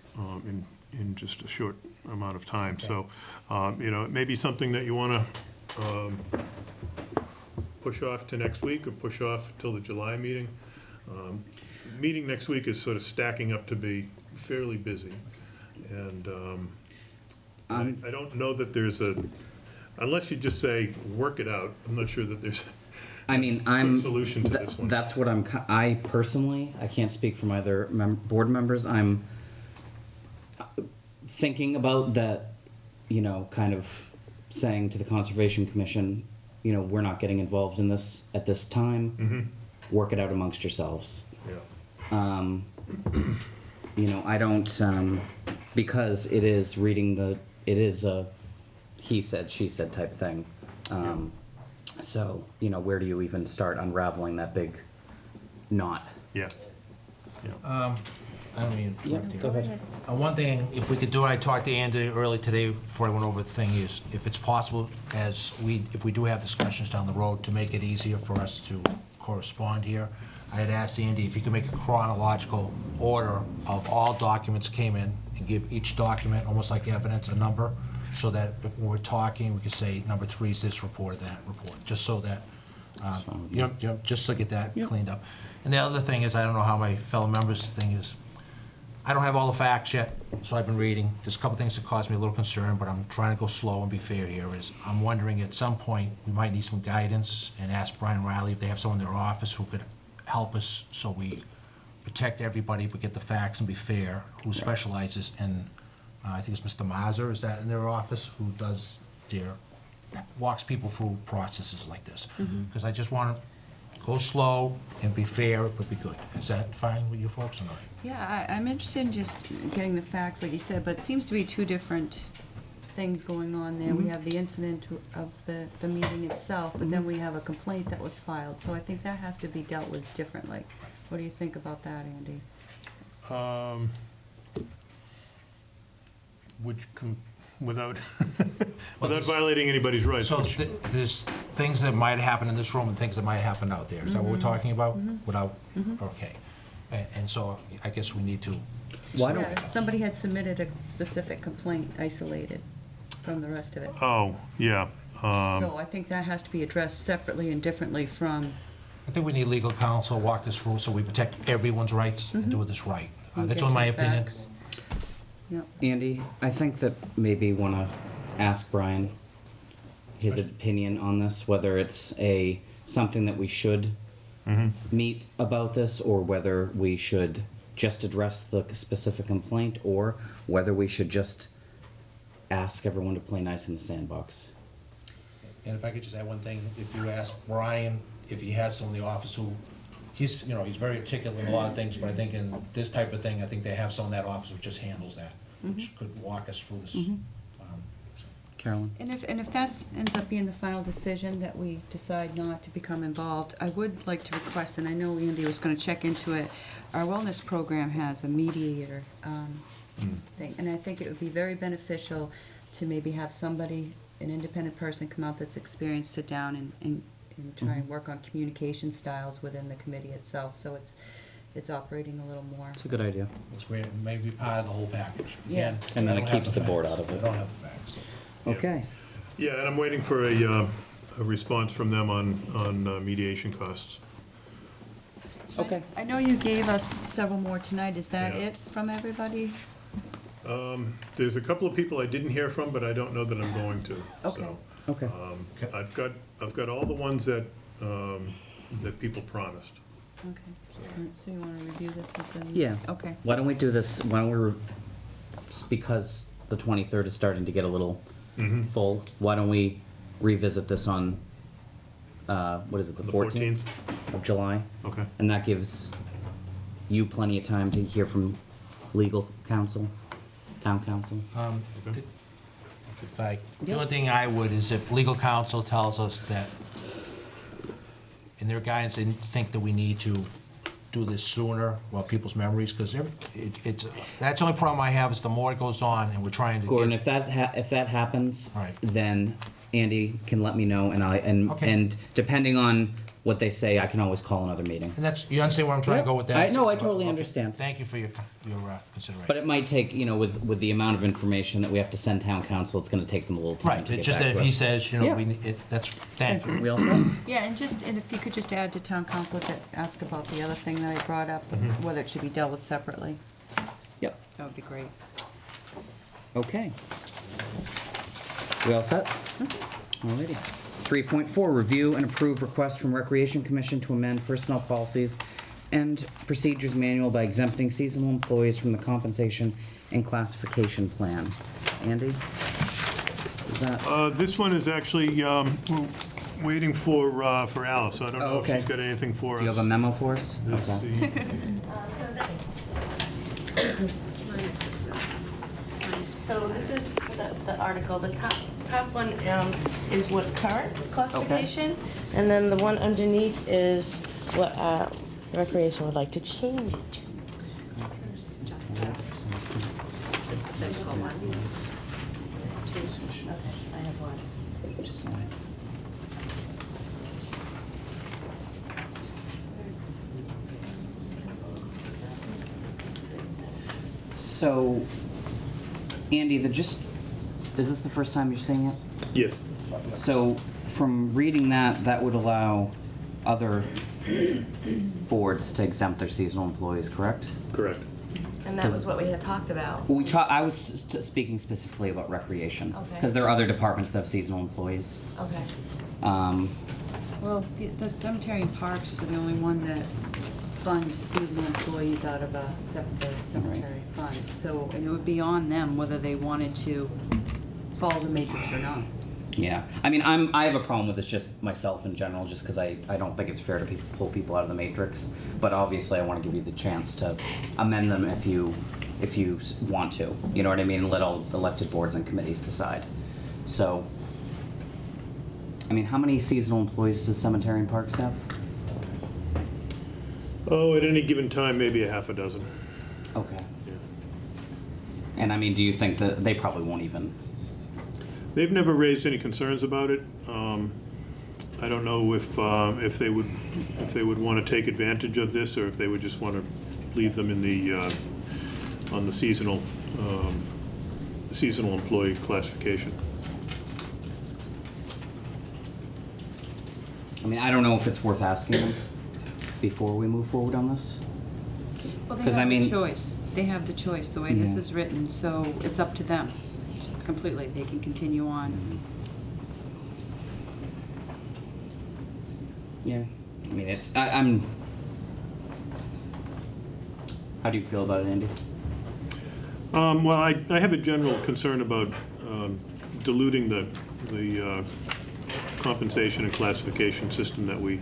in just a short amount of time. So, it may be something that you wanna, push off to next week, or push off till the July meeting. Meeting next week is sort of stacking up to be fairly busy, and I don't know that there's unless you just say, work it out, I'm not sure that there's I mean, a quick solution to this one. That's what I personally, I can't speak for my other board members, I'm thinking about that, kind of saying to the Conservation Commission, we're not getting involved in this at this time. Mhm. Work it out amongst yourselves. Yeah. I don't, because it is it is a he said, she said type thing. So, where do you even start unraveling that big knot? Yeah. I don't mean to Yeah, interrupt you. go ahead. One thing, if we could do, I talked to Andy early today before I went over the thing, is if it's possible, if we do have discussions down the road, to make it easier for us to correspond here, I had asked Andy if he could make a chronological order of all documents came in and give each document, almost like evidence, a number, so that if we're talking, we could say, number 3 is this report or that report, just so that, just to get that cleaned up. And the other thing is, I don't know how my fellow members' thing is, I don't have all the facts yet, so I've been reading. There's a couple things that cause me a little concern, but I'm trying to go slow and be fair here, is I'm wondering at some point, we might need some guidance, and ask Brian Riley if they have someone in their office who could help us so we protect everybody but get the facts and be fair, who specializes in, I think it's Mr. Mazur, is that in their office, who does walks people through processes like this. Because I just want to go slow and be fair, but be good. Is that fine with you folks or not? Yeah, I'm interested in just getting the facts, like you said, but it seems to be two different things going on there. We have the incident of the meeting itself, but then we have a complaint that was filed. So I think that has to be dealt with differently. What do you think about that, Andy? Without Well, violating anybody's rights. So which- there's things that might happen in this room and things that might happen out there. Is that what we're talking about? Without, okay. And so I guess we need to. Why don't, Yeah, somebody had submitted a specific complaint isolated from the rest of it. Oh, yeah. So I think that has to be addressed separately and differently from. I think we need legal counsel, walk this through so we protect everyone's rights and do this right. That's only my opinion. Yep. Andy, I think that maybe want to ask Brian his opinion on this, whether it's something that we should meet about this, or whether we should just address the specific complaint, or whether we should just ask everyone to play nice in the sandbox. And if I could just add one thing, if you ask Brian if he has someone in the office who, he's very articulate in a lot of things, but I think in this type of thing, I think they have someone in that office who just handles that, which could walk us through this. Carolyn? And if that ends up being the final decision, that we decide not to become involved, I would like to request, and I know Andy was gonna check into it, our wellness program has a mediator thing, and I think it would be very beneficial to maybe have somebody, an independent person, come out that's experienced, sit down and try and work on communication styles within the committee itself, so it's operating a little more. It's a good idea. It's great, it may be part of the whole package. Yeah. Again, And then I it don't have keeps the board facts. out of it. I don't have the facts. Okay. Yeah, and I'm waiting for a response from them on mediation costs. Okay. I know you gave us several more tonight, is that Yeah. it from everybody? There's a couple of people I didn't hear from, but I don't know that I'm going to. Okay. So, Okay. I've got all the ones that people promised. Okay, all right, so you wanna review this and then? Yeah. Okay. Why don't we do this, because the 23rd is starting to get a little full, why don't we revisit this on, what is it, the The 14th of July? Okay. And that gives you plenty of time to hear from legal counsel, town council? Okay. The only thing I would is if legal counsel tells us that, in their guidance, they think that we need to do this sooner while people's memories, because that's the only problem I have, is the more it goes on and we're trying to Gordon, get. if that happens, All right. then Andy can let me know, and Okay. and depending on what they say, I can always call another meeting. And you understand where I'm trying to go with that? No, I totally Okay. understand. Thank you for your consideration. But it might take, with the amount of information that we have to send town council, it's gonna take them a little time Right, to it's get just back that to if he us. says, Yeah. thank you. We all set? Yeah, and if you could just add to town council to ask about the other thing that I brought up, whether it should be dealt with separately, Yep. that would be great. Okay. We all set? Alrighty. 3.4, review and approve request from Recreation Commission to amend personnel policies and procedures manual by exempting seasonal employees from the compensation and classification plan. Andy? Is that? This one is actually, we're waiting for Alice. I don't know if Okay. she's got anything for us. Do you have a memo for us? Let's Okay. see. So this is the article, the top one is what's current classification, and then the one underneath is what Recreation would like to change it to. This is just the physical one. Okay, I have one. So, Andy, is this the first time you're seeing it? Yes. So, from reading that, that would allow other boards to exempt their seasonal employees, correct? Correct. And that was what we had talked about. Well, I was speaking specifically about recreation. Okay. Because there are other departments that have seasonal employees. Okay. Well, the cemetery and parks are the only one that fund seasonal employees out of the cemetery fund. So, and it would be on them whether they wanted to follow the matrix or not. Yeah, I mean, I have a problem with this just myself in general, just because I don't think it's fair to pull people out of the matrix. But obviously, I want to give you the chance to amend them if you want to. You know what I mean? And let all elected boards and committees decide. So, I mean, how many seasonal employees does cemetery and parks have? Oh, at any given time, maybe a half a dozen. Okay. Yeah. And I mean, do you think that they probably won't even? They've never raised any concerns about it. I don't know if they would want to take advantage of this, or if they would just want to leave them in the on the seasonal employee classification. I mean, I don't know if it's worth asking them before we move forward on this. Well, they 'Cause I have the mean- choice. They have the choice, the way this Yeah. is written, so it's up to them completely. They can continue on. Yeah, I mean, I'm, how do you feel about it, Andy? Well, I have a general concern about diluting the compensation and classification system that we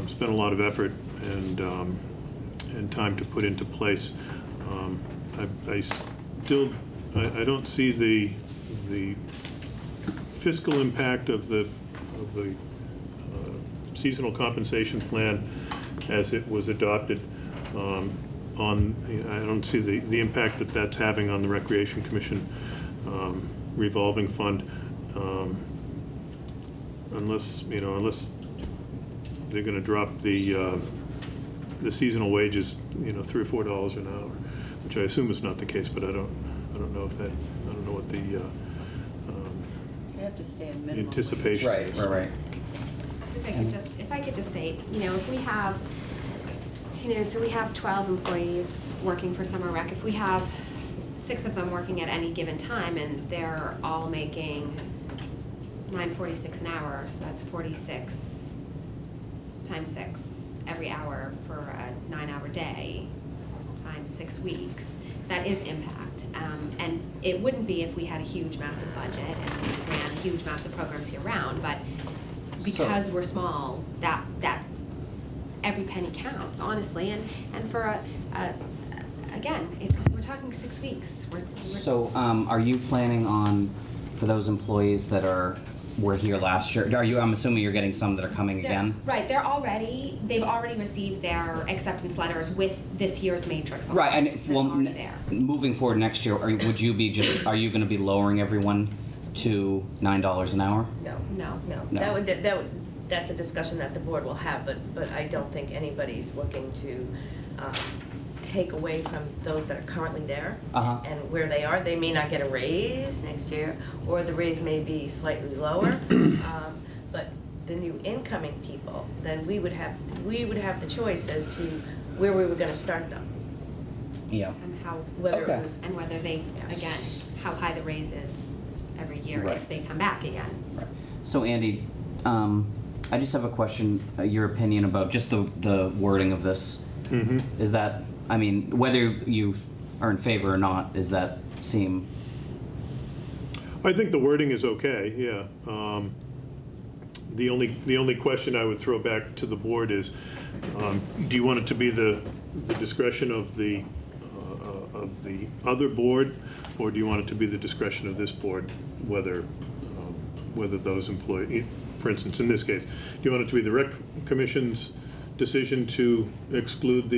spent a lot of effort and time to put into place. I don't see the fiscal impact of the seasonal compensation plan as it was adopted. I don't see the impact that that's having on the Recreation Commission revolving fund, unless they're going to drop the seasonal wages, $3 or $4 an hour, which I assume is not the case, but I don't know if that, I don't know what the You have to stay in minimum. anticipation Right, is. right. If I could just say, if we have, so we have 12 employees working for Summer Rec. If we have 6 of them working at any given time and they're all making $9.46 an hour, so that's 46 times 6 every hour for a 9-hour day times 6 weeks, that is impact. And it wouldn't be if we had a huge, massive budget and we ran huge, massive programs year-round, but because we're small, that every penny counts, honestly. And for again, we're talking 6 weeks. So, are you planning on, for those employees that were here last year, I'm assuming you're getting some that are coming again? Right, they've already received their acceptance letters with this year's matrix. Right, and It's already there. moving forward next year, are you going to be lowering everyone to $9 an hour? No. No. That's a discussion that the board will have, but I don't think anybody's looking to take away from those that are currently there. Uh-huh. And where they are, they may not get a raise next year, or the raise may be slightly lower. But the new incoming people, then we would have the choice as to where we were gonna start them. Yeah. And Whether Okay. it was, and whether they, again, how high the raise is every year Right. if they come back again. Right. So Andy, I just have a question, your opinion about just the wording of this. Mhm. Is that, whether you are in favor or not, does that seem? I think the wording is okay, yeah. The only question I would throw back to the board is, do you want it to be the discretion of the other board, or do you want it to be the discretion of this board, whether those employees, for instance, in this case, do you want it to be the Rec Commission's decision to exclude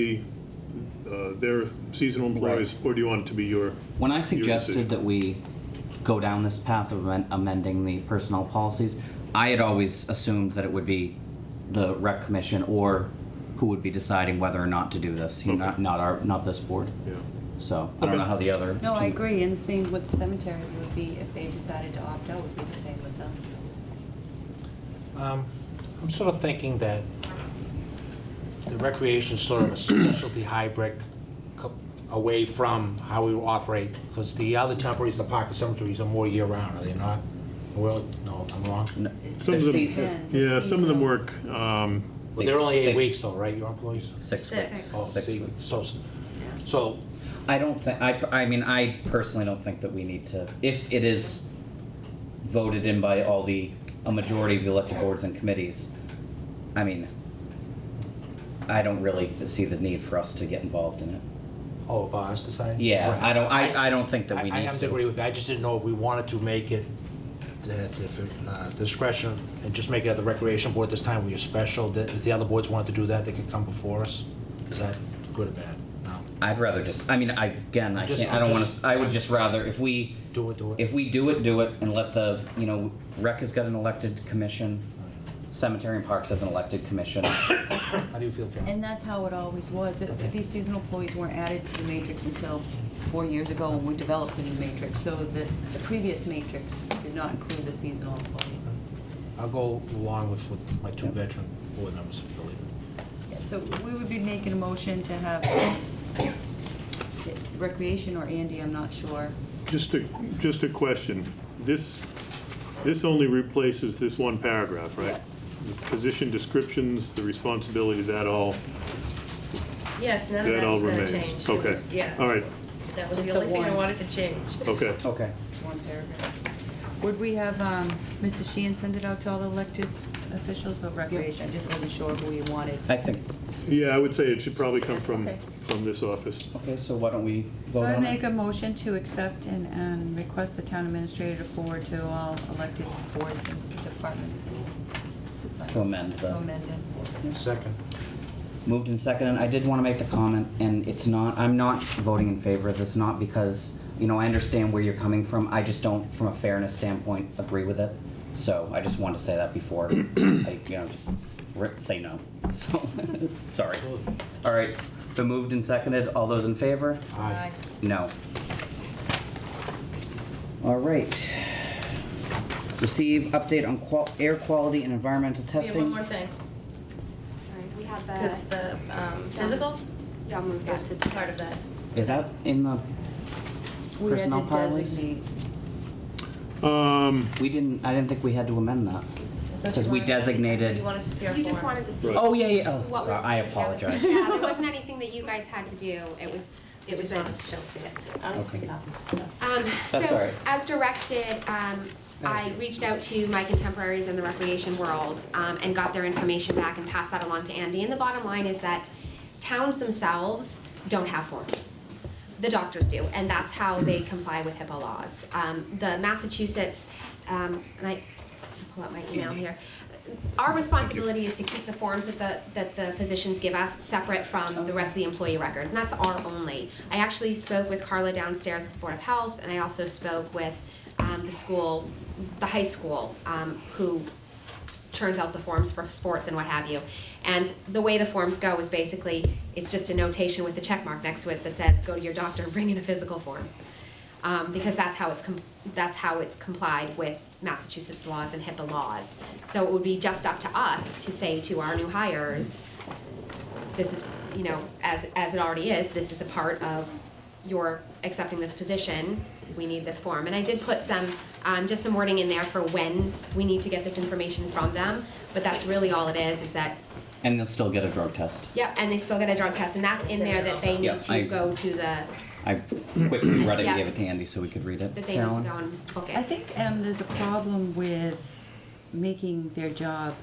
their seasonal employees, or do you want it to be your? When I your suggested decision? that we go down this path of amending the personnel policies, I had always assumed that it would be the Rec Commission or who would be deciding whether or not to do this, Okay. not this board. Yeah. So I don't know how the other. No, I two- agree, and the same with the cemetery would be, if they decided to opt out, would be the same with them. I'm sort of thinking that the recreation is sort of a specialty hybrid away from how we operate, because the other temporaries, the park and cemeteries are more year-round, are they not? Well, no, I'm wrong. No, Some of they're them, Depends. yeah, some of them work, Well, they're only 8 Six. weeks though, right, your employees? 6 Six. weeks. Oh, 6 see, weeks. so, I don't think, I personally don't think that we need to, if it is voted in by a majority of the elected boards and committees, I don't really see the need for us to get involved in it. oh, about us deciding? Yeah, Right. I don't think that we I need have to agree with you, I just didn't know if we wanted to make it the discretion and just make it at the recreation board this time, we are special, that if the other boards wanted to do that, they could come before us. Is that good or bad? No. I'd rather just, I Just- can't, I don't wanna, just- I would just rather, if we Do it. do it, and let Rec has got an elected commission, Cemetery and Parks has an elected commission. How do you feel, Karen? And that's how it always was. These seasonal employees weren't added to the matrix until 4 years ago when we developed the new matrix. So the previous matrix did not include the seasonal employees. I'll go along with what my 2 veteran board members believe. Yeah, so we would be making a motion to have recreation, or Andy, I'm not sure. just a question. This only replaces this one paragraph, right? Yes. the position descriptions, the responsibility, that all Yes, none of that all was gonna remains? change. It Okay, was- Yeah, all right, that was the Just the only thing I one. wanted to change. okay. Okay. One paragraph. Would we have Mr. Sheehan send it out to all the elected officials of recreation? I just wasn't sure who you wanted. I think, Yeah, I would say it should probably come Okay. from this office. okay, so why don't we So vote I on make it? a motion to accept and request the town administrator to forward to all elected boards and departments and society. To amend the- To amend it. Second. Moved and seconded. I did want to make the comment, and it's not, I'm not voting in favor of this, not because, you know, I understand where you're coming from. I just don't, from a fairness standpoint, agree with it. So I just wanted to say that before I, you know, just say no. So, sorry. All right, been moved and seconded. All those in favor? Aye. No. All right. Receive update on air quality and environmental Yeah, testing. one more thing, Sorry, we have because the, the physicals y'all moved that is to part of that. Is that in the We had personnel to policies? designate. We didn't, I didn't think we had to amend that. Because we designated. You wanted to see our you just form. wanted to see. Oh, yeah, yeah, oh, what sorry, we're I putting together. apologize. Yeah, there wasn't anything that you guys had to do. It was It was a- on the shelf today. I don't think copies, so. That's all right. As directed, I reached out to my contemporaries in the recreation world and got their information back and passed that along to Andy. And the bottom line is that towns themselves don't have forms. The doctors do, and that's how they comply with HIPAA laws. The Massachusetts, and I pull out my email here. Our responsibility is to keep the forms that the physicians give us separate from the rest of the employee record, and that's our only. I actually spoke with Carla downstairs at the Board of Health, and I also spoke with the school, the high school, who turns out the forms for sports and what have you. And the way the forms go is basically, it's just a notation with a check mark next to it that says, go to your doctor and bring in a physical form. Because that's how it's complied with Massachusetts laws and HIPAA laws. So it would be just up to us to say to our new hires, this is, you know, as it already is, this is a part of your accepting this position, we need this form. And I did put some, just some wording in there for when we need to get this information from them, but that's really all it is that, And they'll still get a drug test. yeah, and they still get a drug test, and that's in there that they Yeah, need I- to go to the, I quickly read it Yeah. and gave it to Andy so we could read it. that they need to Carolyn? go and book it. I think there's a problem with making their job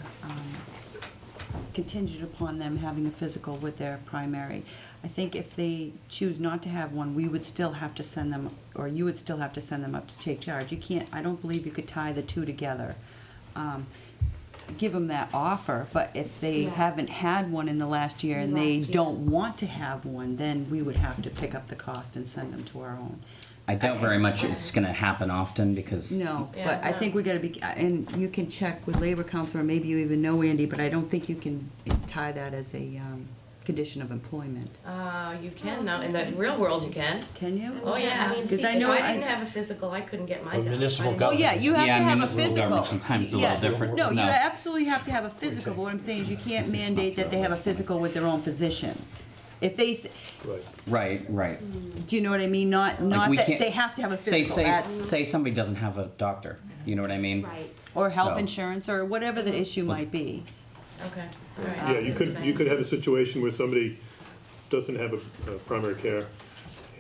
contingent upon them having a physical with their primary. I think if they choose not to have one, we would still have to send them, or you would still have to send them up to take charge. You can't, I don't believe you could tie the two together. Give them that offer, but if they Yeah. haven't had one in the last year and Last they year. don't want to have one, then we would have to pick up the cost and send them to our own. I doubt very much it's gonna happen often because. No, Yeah, but I no. think we gotta be, and you can check with Labor Council, or maybe you even know Andy, but I don't think you can tie that as a condition of employment. You can now, in the real world you can. Can you? Oh, yeah. I mean, 'Cause I Steve, know If I I- didn't have a physical, I couldn't get my Or job. municipal I didn't- Oh, yeah, you have to Yeah, have a municipal physical. government sometimes is a little Yeah. different. No, you No. absolutely have to have a physical, but what I'm saying is you can't mandate that they have a physical with their own physician. If they, Right. Right. do you know what I mean? Not we that can't- they have to have a Say, physical. say, That's- say somebody doesn't have a doctor, you know what I mean? Right. Or health So- insurance, or whatever the issue might be. Okay, all right. I Yeah, see you what could, you're you saying. could have a situation where somebody doesn't have a primary care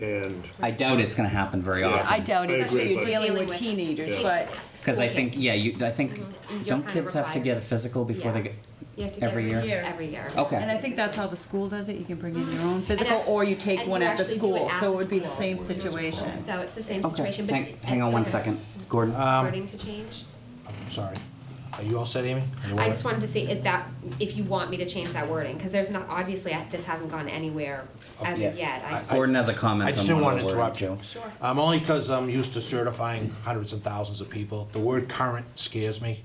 and, I doubt it's gonna happen very Yeah. I often. doubt I it, agree, you're but- dealing Dealing with with- teenagers, Yeah. but Cause I School think, kids. yeah, I think, You're don't kinda kids have to required. get a physical before they Yeah. get, You have to get every it year? every year. Okay. And I think that's how the school does it, you can bring in your own physical, And or you take and one you at the actually do it school, at so it the would be the school. same situation. So it's the same okay, situation, but. hang on one second, Gordon. Wording to change? I'm sorry. Are you all set, Amy? You I want just it? wanted to see if you want me to change that wording, because there's not, obviously, this hasn't gone anywhere as of Yeah. yet. I just, Gordon has a comment I just on didn't one want of to the words, interrupt Joe. you. Sure. Only because I'm used to certifying hundreds and thousands of people. The word current scares me,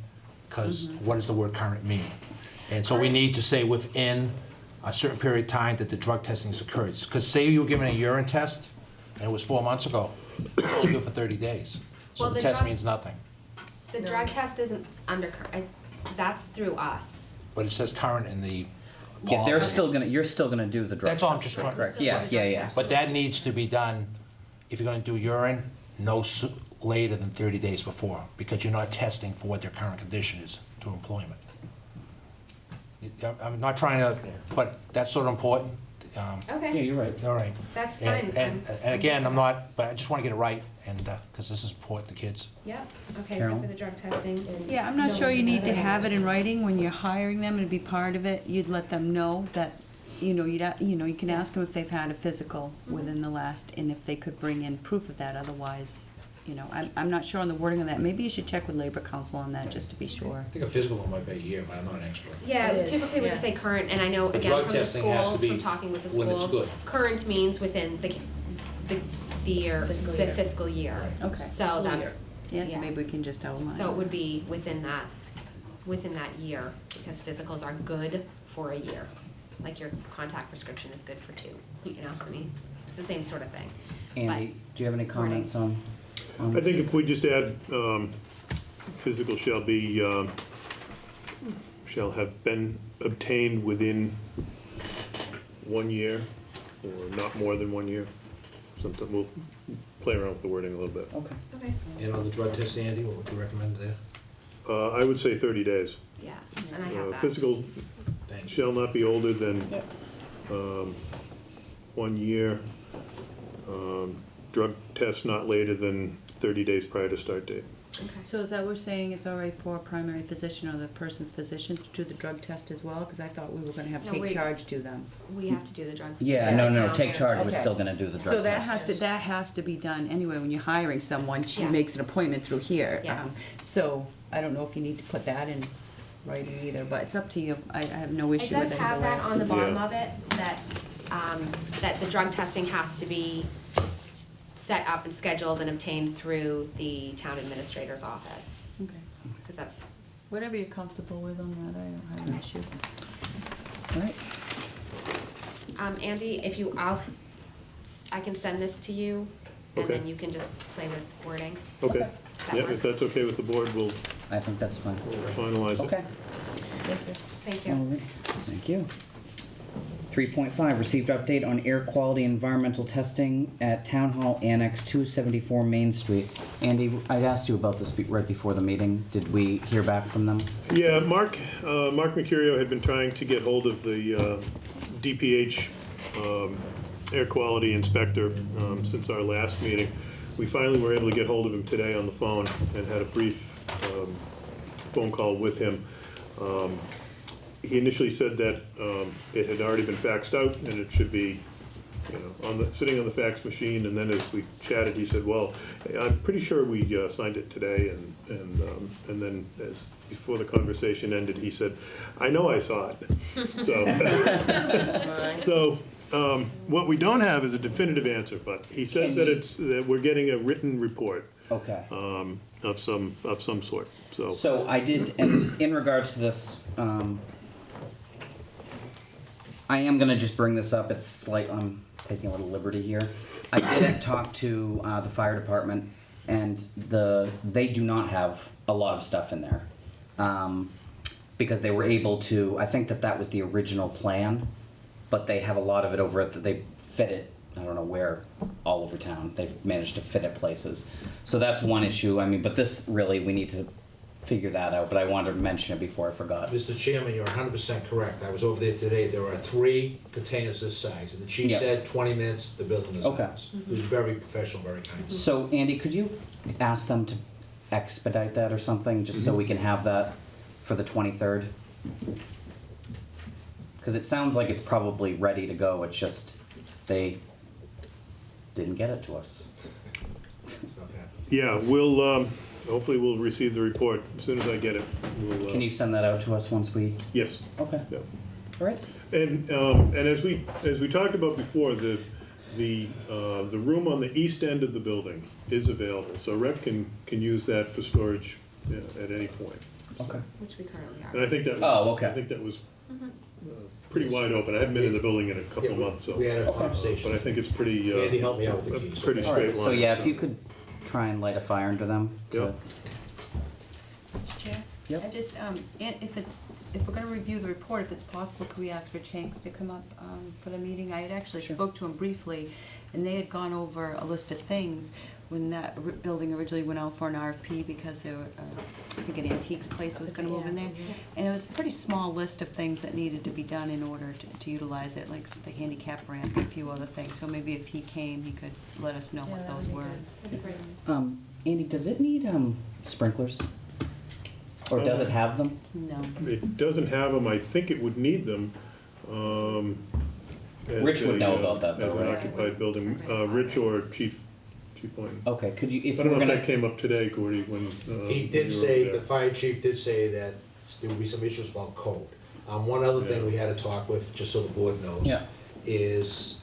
because what does the word current mean? And so we need to say within a certain period of time that the drug testing has occurred. Because say you were given a urine test, and it was 4 months ago, it's only good for 30 days. So Well, the the test drug- means nothing. the drug test isn't that's through us. But it says current in the Yeah, they're policy. still gonna, you're still gonna do the drug That's all I'm test, just trying- correct? Yeah, yeah, yeah. But that needs to be done, if you're gonna do urine, later than 30 days before, because you're not testing for what their current condition is to employment. I'm not trying to, but that's sort of important. Yeah, Okay, you're right. All right. that's And, fine. and again, I'm not, but I just want to get it right, and, because this is important to kids. Yep, okay, so Carol? for the drug testing and. Yeah, I'm not sure you need to have it in writing when you're hiring them and be part of it. You'd let them know that, you can ask them if they've had a physical within the last, and if they could bring in proof of that, otherwise, I'm not sure on the wording of that. Maybe you should check with Labor Council on that, just to be sure. I think a physical one might be a year, but I'm not an expert. Yeah, It is, typically we yeah. just say current, and I know, The again, drug from the testing has to schools, be from talking with the when it's schools, good. current means within the year, Fiscal the year. fiscal year. Right. Okay. So School that's, year. Yeah, so yeah. maybe we can just outline. So it would be within that year, because physicals are good for a year. Like your contact prescription is good for 2, I mean, it's the same sort of thing. Andy, do you have any comments on I this? think if we just add, physical shall have been obtained within 1 year, or not more than 1 year. Something, we'll play around with the wording a little bit. Okay. Okay. And on the drug test, Andy, what would you recommend there? I would say 30 days. Yeah, and I have that. Physical Thanks. shall not be older than Yep. 1 year. Drug test not later than 30 days prior to start date. Okay. So is that what we're saying, it's all right for a primary physician or the person's physician to do the drug test as well? Because I thought we were gonna have No, take we- charge do them. We have to do the drug. Yeah, the no, town take here. charge was Okay. still gonna do the drug So that test. that has to be done anyway, when you're hiring someone, she Yes. makes an appointment through here. Yes. So I don't know if you need to put that in writing either, but it's up to you. I have no It issue with does it. have either way. that on the bottom Yeah. of it, that the drug testing has to be set up and scheduled and obtained through the town administrator's office, Okay. because that's, Whatever you're comfortable with on that, I don't have an issue. All right. Andy, I can send this to you, and Okay. then you can just play with wording. Okay. That Yeah, work? if that's okay with the board, we'll I think that's fine. finalize it. Okay. Thank you. Thank All you. right. Thank you. 3.5, received update on air quality environmental testing at Town Hall Annex 274 Main Street. Andy, I'd asked you about this right before the meeting. Did we hear back from them? Yeah, Mark Mercurio had been trying to get hold of the DPH air quality inspector since our last meeting. We finally were able to get hold of him today on the phone and had a brief phone call with him. He initially said that it had already been faxed out and it should be, sitting on the fax machine. And then as we chatted, he said, "Well, I'm pretty sure we signed it today." And then before the conversation ended, he said, "I know I saw it." So, what we don't have is a definitive answer, but he says that we're getting a written report Okay. of some sort. So I did, in regards to this, I am gonna just bring this up. I'm taking a little liberty here. I did talk to the fire department, and they do not have a lot of stuff in there. Because they were able to, I think that was the original plan, but they have a lot of it over at, they fit it, I don't know where, all over town. They've managed to fit it places. So that's one issue. I mean, but this really, we need to figure that out, but I wanted to mention it before I forgot. Mr. Chairman, you're 100% correct. I was over there today. There are 3 containers this size, and the chief Yeah. said 20 minutes, the building is Okay. ours. He was very professional, very kind. So, Andy, could you ask them to expedite that or something, just so we can have that for the 23rd? Because it sounds like it's probably ready to go, it's just they didn't get it to us. It's not that. Yeah, we'll, hopefully we'll receive the report as soon as I get it. We'll, Can you send that out to us once we? Yes. Okay, Yeah. all right. And as we talked about before, the room on the east end of the building is available, so rep can use that for storage at any point. Okay. Which we currently And are. I think that was, Oh, okay. I think that was pretty wide open. I haven't been in the building in a couple of Yeah, months, so. We had a Okay. But I conversation. think it's pretty, Andy helped me out with the keys. pretty All right, straight so line. yeah, if you could try and light a fire under them to. Yep. Mr. Chair? Yep. I just, if we're gonna review the report, if it's possible, could we ask Rich Hanks to come up for the meeting? I had actually Sure. spoke to him briefly, and they had gone over a list of things when that building originally went out for an RFP because there were, think an antiques place was gonna move in there. And it was a pretty small list of things that needed to be done in order to utilize it, like the handicap ramp and a few other things. So maybe if he came, he could let us know what those were. Andy, does it need sprinklers? Or does it have them? No. It doesn't have them, I think it would need them. As Rich would know a, about that, though, As an right? occupied building, Rich or Chief Boynton. Okay, could you, if I we're don't know if gonna, that came up today, Gordy, when. He you did were say, there. the fire chief did say that there would be some issues about code. One other thing Yeah. we had to talk with, just so the board knows, Yeah. is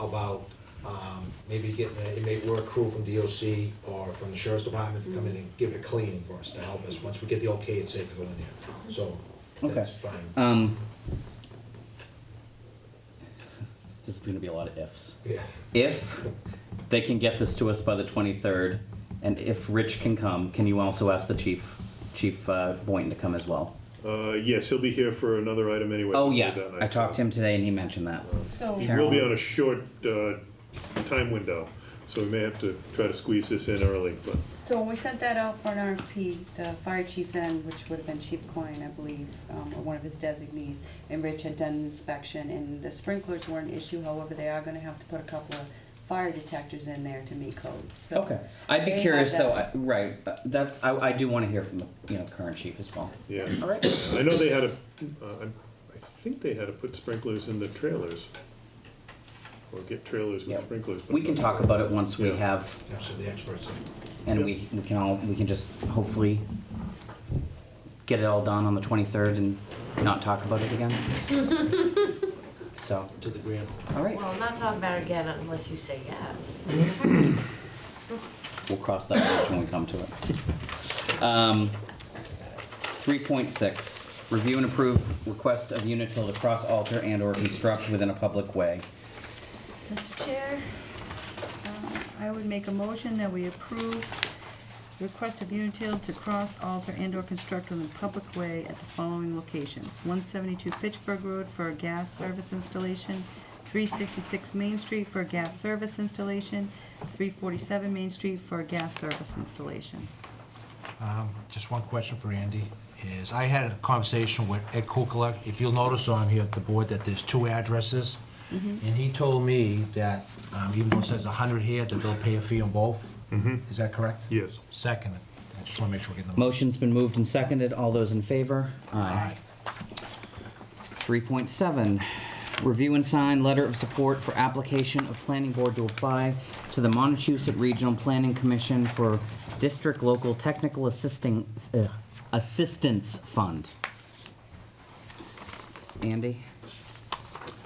about maybe getting a inmate work crew from DOC or from the sheriff's department to come in and give it a cleaning for us to help us. Once we get the okay, it's safe to go in there. So, that's fine. this is gonna be a lot of ifs. Yeah. If they can get this to us by the 23rd, and if Rich can come, can you also ask the Chief Boynton to come as well? Yes, he'll be here for another item anyway. Oh, that yeah, night, I talked to him today and he mentioned that. So. He will be on a short time window, so we may have to try to squeeze this in early, but. So when we sent that out for an RFP, the fire chief then, which would have been Chief Klein, I believe, or one of his designees, and Rich had done an inspection, and the sprinklers weren't an issue, however, they are gonna have to put a couple of fire detectors in there to meet code, so. Okay, I'd be they curious have though, that. right, that's, I do wanna hear from the, current chief as well. Yeah. All right. I know they had I think they had to put sprinklers in the trailers. Or get trailers with Yeah. sprinklers. but- We can talk about it once we Yeah. have, That's the experts. and Yep. we can just hopefully get it all done on the 23rd and not talk about it again. So, To the ground. all right, Well, not talk about it again unless you say yes. we'll cross that bridge when we come to it. 3.6, review and approve request of Unitil to cross alter and or construct within a public way. Mr. Chair, I would make a motion that we approve the request of Unitil to cross, alter, and/or construct within a public way at the following locations: 172 Fitchburg Road for a gas service installation, 366 Main Street for a gas service installation, 347 Main Street for a gas service installation. Just one question for Andy, is I had a conversation with Ed Kukla. If you'll notice on here at the board that there's two addresses, and he told me that, even though it says 100 here, that they'll pay a fee on both. Is that correct? Yes. Second, I just want to make sure we get the. Motion's been moved and seconded. All those in favor? Aye. 3.7, review and sign letter of support for application of planning board to apply to the Montechusett Regional Planning Commission for District Local Technical Assistance Fund. Andy?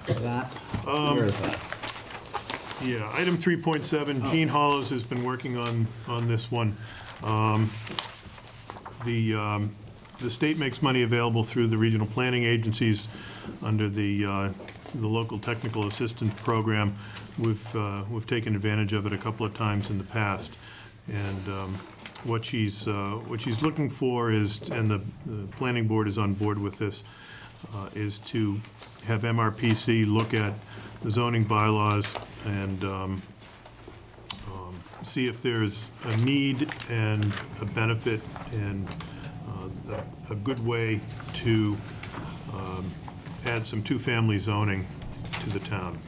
Is that? Where is that? Yeah, item 3.7, Gene Hollows has been working on this one. The state makes money available through the regional planning agencies under the local technical assistance program. We've taken advantage of it a couple of times in the past. And what she's looking for is, and the planning board is on board with this, is to have MRPC look at the zoning bylaws and see if there's a need and a benefit and a good way to add some two-family zoning to the town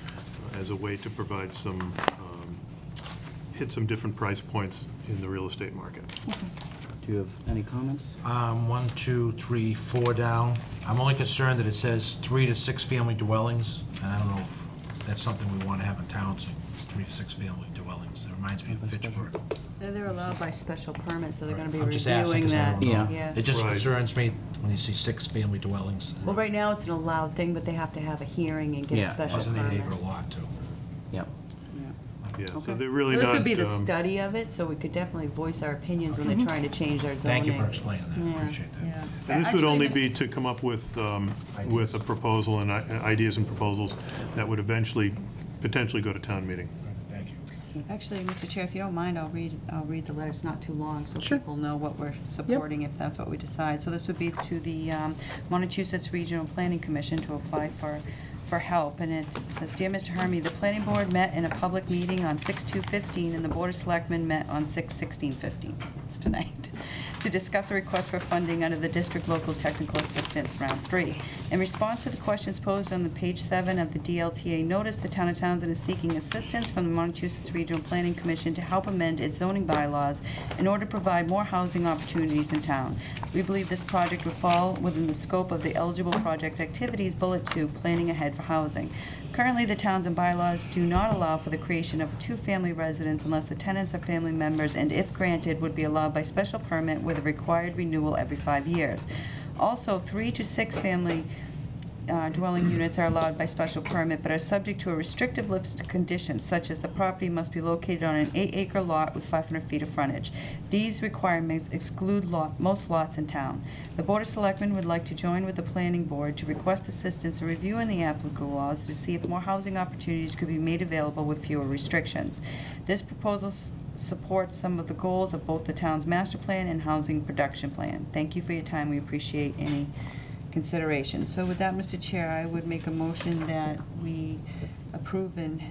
as a way to provide some, hit some different price points in the real estate market. Do you have any comments? 1, 2, 3, 4 down. I'm only concerned that it says 3 to 6 family dwellings, and I don't know if that's something we want to have in Townsend. It's 3 to 6 family dwellings. It reminds me of Fitchburg. They're allowed by special permit, so they're gonna be I'm just asking reviewing 'cause I that. don't know. Yeah. It just Right. concerns me when you see 6 family dwellings. Well, right now, it's an allowed thing, but they have to have a hearing and get Yeah. a special Wasn't permit. a lot too. Yep. Yeah, so Okay. they're really So not. this would be the study of it, so we could definitely voice our opinions when they're trying to change their zoning. Thank you for explaining that. I Yeah, appreciate that. yeah. And this would Actually, only Mr. be to come up with a proposal and ideas and proposals that would eventually, potentially go to town meeting. Thank you. Actually, Mr. Chair, if you don't mind, I'll read the letter. It's not too long, so Sure. people know what we're supporting if that's what we decide. So this would be to the Montechusett Regional Planning Commission to apply for help. And it says, "Dear Mr. Hermy, the planning board met in a public meeting on 6/2/15 and the Board of Selectmen met on 6/16/15. It's tonight. to discuss a request for funding under the District Local Technical Assistance Round 3. In response to the questions posed on the page 7 of the DLTA notice, the town of Townsend is seeking assistance from the Massachusetts Regional Planning Commission to help amend its zoning bylaws in order to provide more housing opportunities in town. We believe this project would fall within the scope of the eligible project activities, Bullet 2, Planning Ahead for Housing. Currently, the Townsend bylaws do not allow for the creation of a two-family residence unless the tenants are family members, and if granted, would be allowed by special permit with a required renewal every 5 years. Also, 3 to 6 family dwelling units are allowed by special permit, but are subject to a restrictive list of conditions, such as the property must be located on an 8-acre lot with 500 feet of frontage. These requirements exclude most lots in town. The Board of Selectmen would like to join with the Planning Board to request assistance in reviewing the applicable laws to see if more housing opportunities could be made available with fewer restrictions. This proposal supports some of the goals of both the town's master plan and housing production plan. Thank you for your time. We appreciate any consideration. So with that, Mr. Chair, I would make a motion that we approve and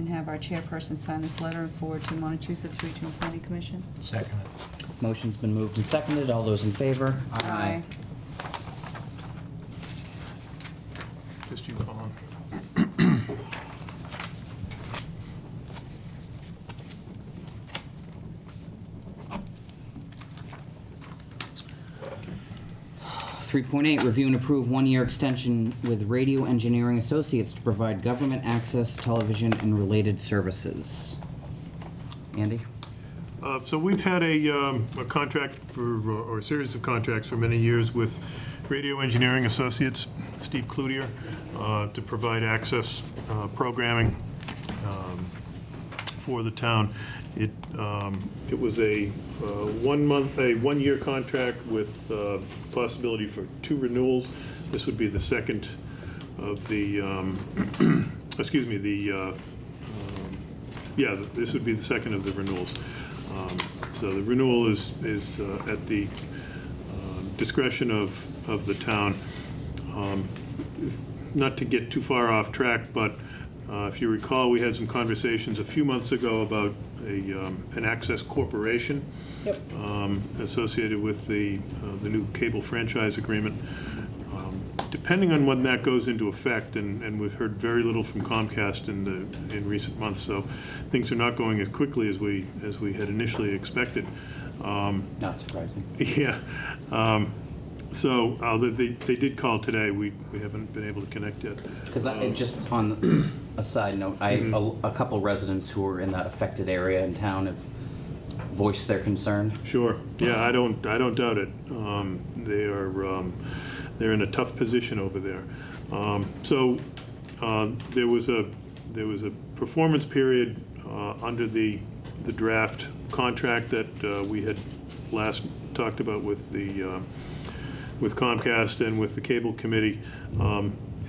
have our chairperson sign this letter and forward to Massachusetts Regional Planning Commission. Second it. Motion's been moved and seconded. All those in favor? Aye. Just you, Colin. 3.8, review and approve one-year extension with Radio Engineering Associates to provide government access, television, and related services. Andy? So we've had a contract or a series of contracts for many years with Radio Engineering Associates, Steve Cloutier, to provide access programming for the town. It was a one-year contract with possibility for 2 renewals. This would be the second of the, excuse me, this would be the second of the renewals. So the renewal is at the discretion of the town. Not to get too far off track, but if you recall, we had some conversations a few months ago about an access corporation associated with the new cable franchise agreement. Depending on when that goes into effect, and we've heard very little from Comcast in recent months, so things are not going as quickly as we had initially expected. Not surprising. Yeah. So they did call today. We haven't been able to connect yet. Because just on a side note, a couple residents who are in that affected area in town have voiced their concern. Sure. Yeah, I don't doubt it. They're in a tough position over there. So there was a performance period under the draft contract that we had last talked about with Comcast and with the cable committee.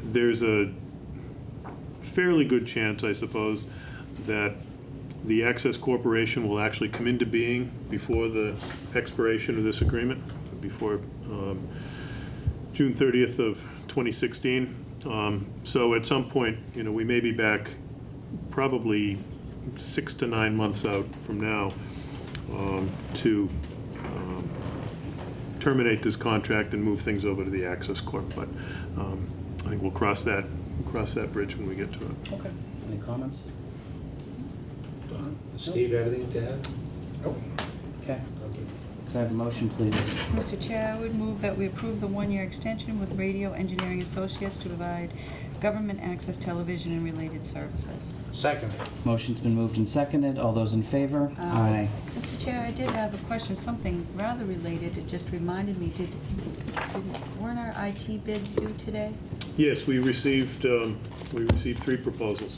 There's a fairly good chance, I suppose, that the Access Corporation will actually come into being before the expiration of this agreement, before June 30th of 2016. So at some point, we may be back probably 6 to 9 months out from now to terminate this contract and move things over to the Access Corp. But I think we'll cross that bridge when we get to it. Okay. Any comments? Steve, everything to add? Nope. Okay. Could I have a motion, please? Mr. Chair, I would move that we approve the one-year extension with Radio Engineering Associates to provide government access television and related services. Second. Motion's been moved and seconded. All those in favor? Aye. Mr. Chair, I did have a question, something rather related. It just reminded me, weren't our IT bids due today? Yes, we received 3 proposals.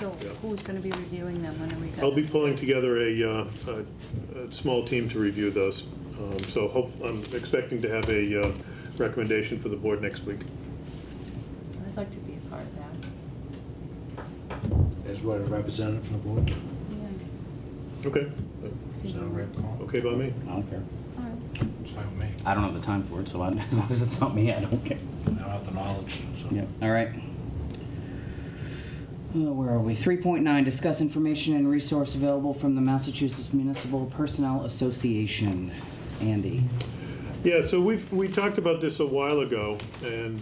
So who's going to be reviewing them? When are we going? I'll be pulling together a small team to review those. So I'm expecting to have a recommendation for the board next week. I'd like to be a part of that. As what, a representative from the board? Yeah. Okay. Is that a red call? Okay by me. I don't care. All right. It's fine with me. I don't have the time for it, so as long as it's not me, I don't care. I don't have the knowledge, so. Yeah. All right. Where are we? 3.9, discuss information and resource available from the Massachusetts Municipal Personnel Association. Andy. Yeah, so we talked about this a while ago, and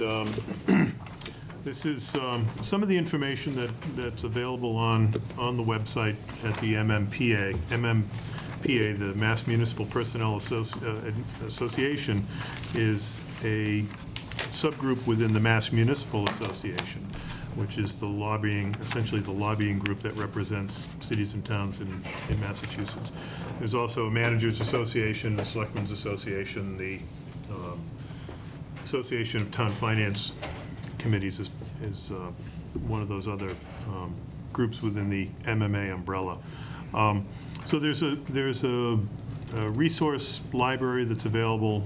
this is some of the information that's available on the website at the MMPA. MMPA, the Mass Municipal Personnel Association, is a subgroup within the Mass Municipal Association, which is the lobbying, essentially the lobbying group that represents cities and towns in Massachusetts. There's also a Managers Association, a Selectmen's Association, the Association of Town Finance Committees is one of those other groups within the MMA umbrella. So there's a resource library that's available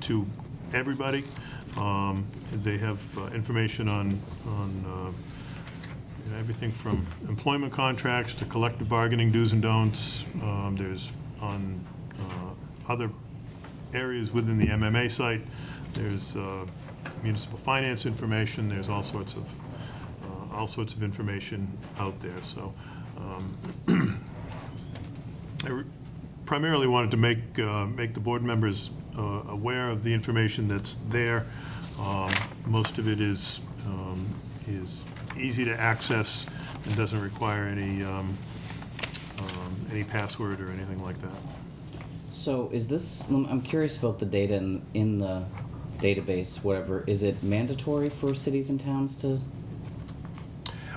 to everybody. They have information on everything from employment contracts to collective bargaining do's and don'ts. There's on other areas within the MMA site. There's municipal finance information. There's all sorts of information out there. So I primarily wanted to make the board members aware of the information that's there. Most of it is easy to access and doesn't require any password or anything like that. So is this, I'm curious about the data in the database, whatever. Is it mandatory for cities and towns to?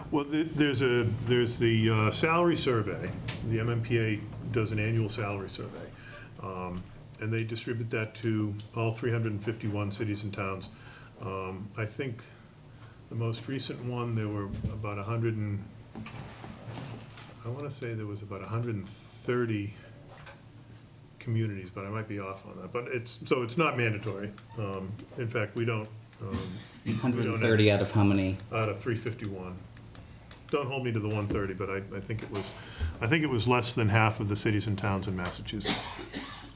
Well, there's the salary survey. The MMPA does an annual salary survey. And they distribute that to all 351 cities and towns. I think the most recent one, there were about 100 and, I want to say there was about 130 communities, but I might be off on that. But it's not mandatory. In fact, we don't. 130 out of how many? Out of 351. Don't hold me to the 130, but I think it was less than half of the cities and towns in Massachusetts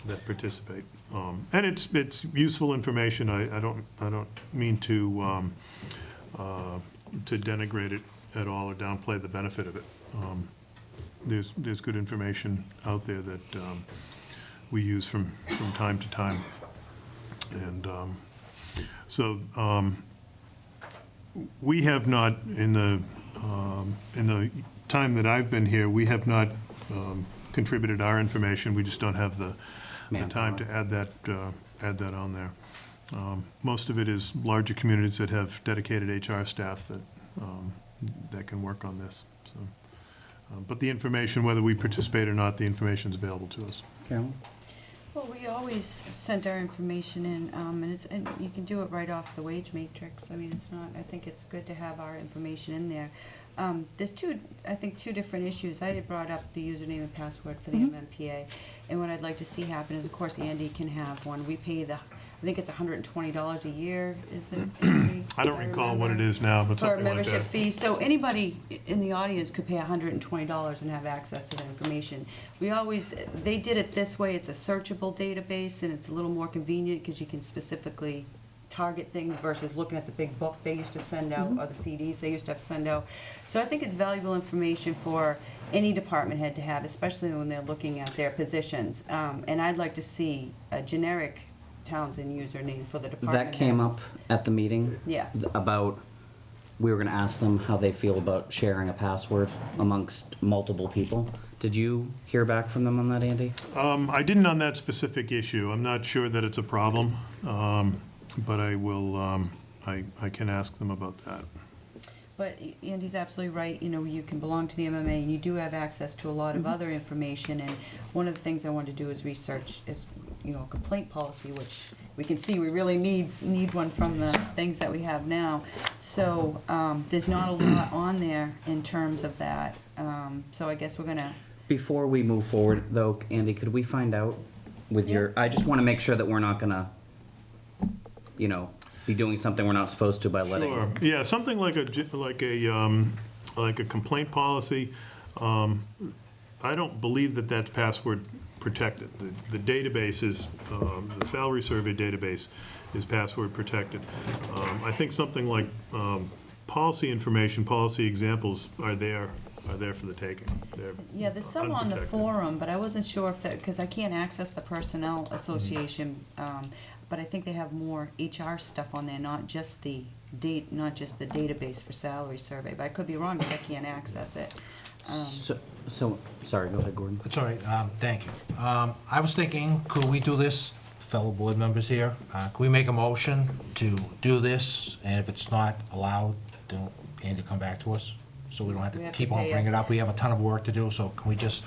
that participate. And it's useful information. I don't mean to denigrate it at all or downplay the benefit of it. There's good information out there that we use from time to time. And so we have not, in the time that I've been here, we have not contributed our information. We just don't have the time to add that on there. Most of it is larger communities that have dedicated HR staff that can work on this. So, but the information, whether we participate or not, the information is available to us. Carolyn? Well, we always send our information in, and you can do it right off the wage matrix. I mean, it's not, I think it's good to have our information in there. There's two different issues. I had brought up the username and password for the MMPA, and what I'd like to see happen is, of course, Andy can have one. We pay I think it's $120 a year, is it, Andy? I don't recall what it is now, but something like that. For a membership fee. So anybody in the audience could pay $120 and have access to the information. They did it this way. It's a searchable database, and it's a little more convenient because you can specifically target things versus looking at the big book they used to send out, or the CDs they used to have send out. So I think it's valuable information for any department head to have, especially when they're looking at their positions. And I'd like to see a generic Townsend username for the department That came heads. up at the meeting. Yeah. About, we were going to ask them how they feel about sharing a password amongst multiple people. Did you hear back from them on that, Andy? I didn't on that specific issue. I'm not sure that it's a problem, but I will. I can ask them about that. But Andy's absolutely right. You know, you can belong to the MMA, and you do have access to a lot of other information. And one of the things I want to do is research a complaint policy, which we can see we really need one from the things that we have now. So there's not a lot on there in terms of that. So I guess we're gonna. Before we move forward, though, Andy, could we find out with your? I just want to make sure that we're not gonna, be doing something we're not supposed to by letting. Sure. Yeah, something like a complaint policy. I don't believe that that's password protected. The database is the salary survey database is password protected. I think something like policy information, policy examples are there are there for the taking. They're Yeah, there's some on the unprotected. forum, but I wasn't sure if that, because I can't access the Personnel Association, but I think they have more HR stuff on there, not just the database for salary survey, but I could be wrong because I can't access it. Sorry, go ahead, Gordon. It's all right, thank you. I was thinking, could we do this, fellow board members here? Could we make a motion to do this, and if it's not allowed, then Andy come back to us? So we don't have We to have to keep on pay bringing it it. up. We have a ton of work to do, so can we just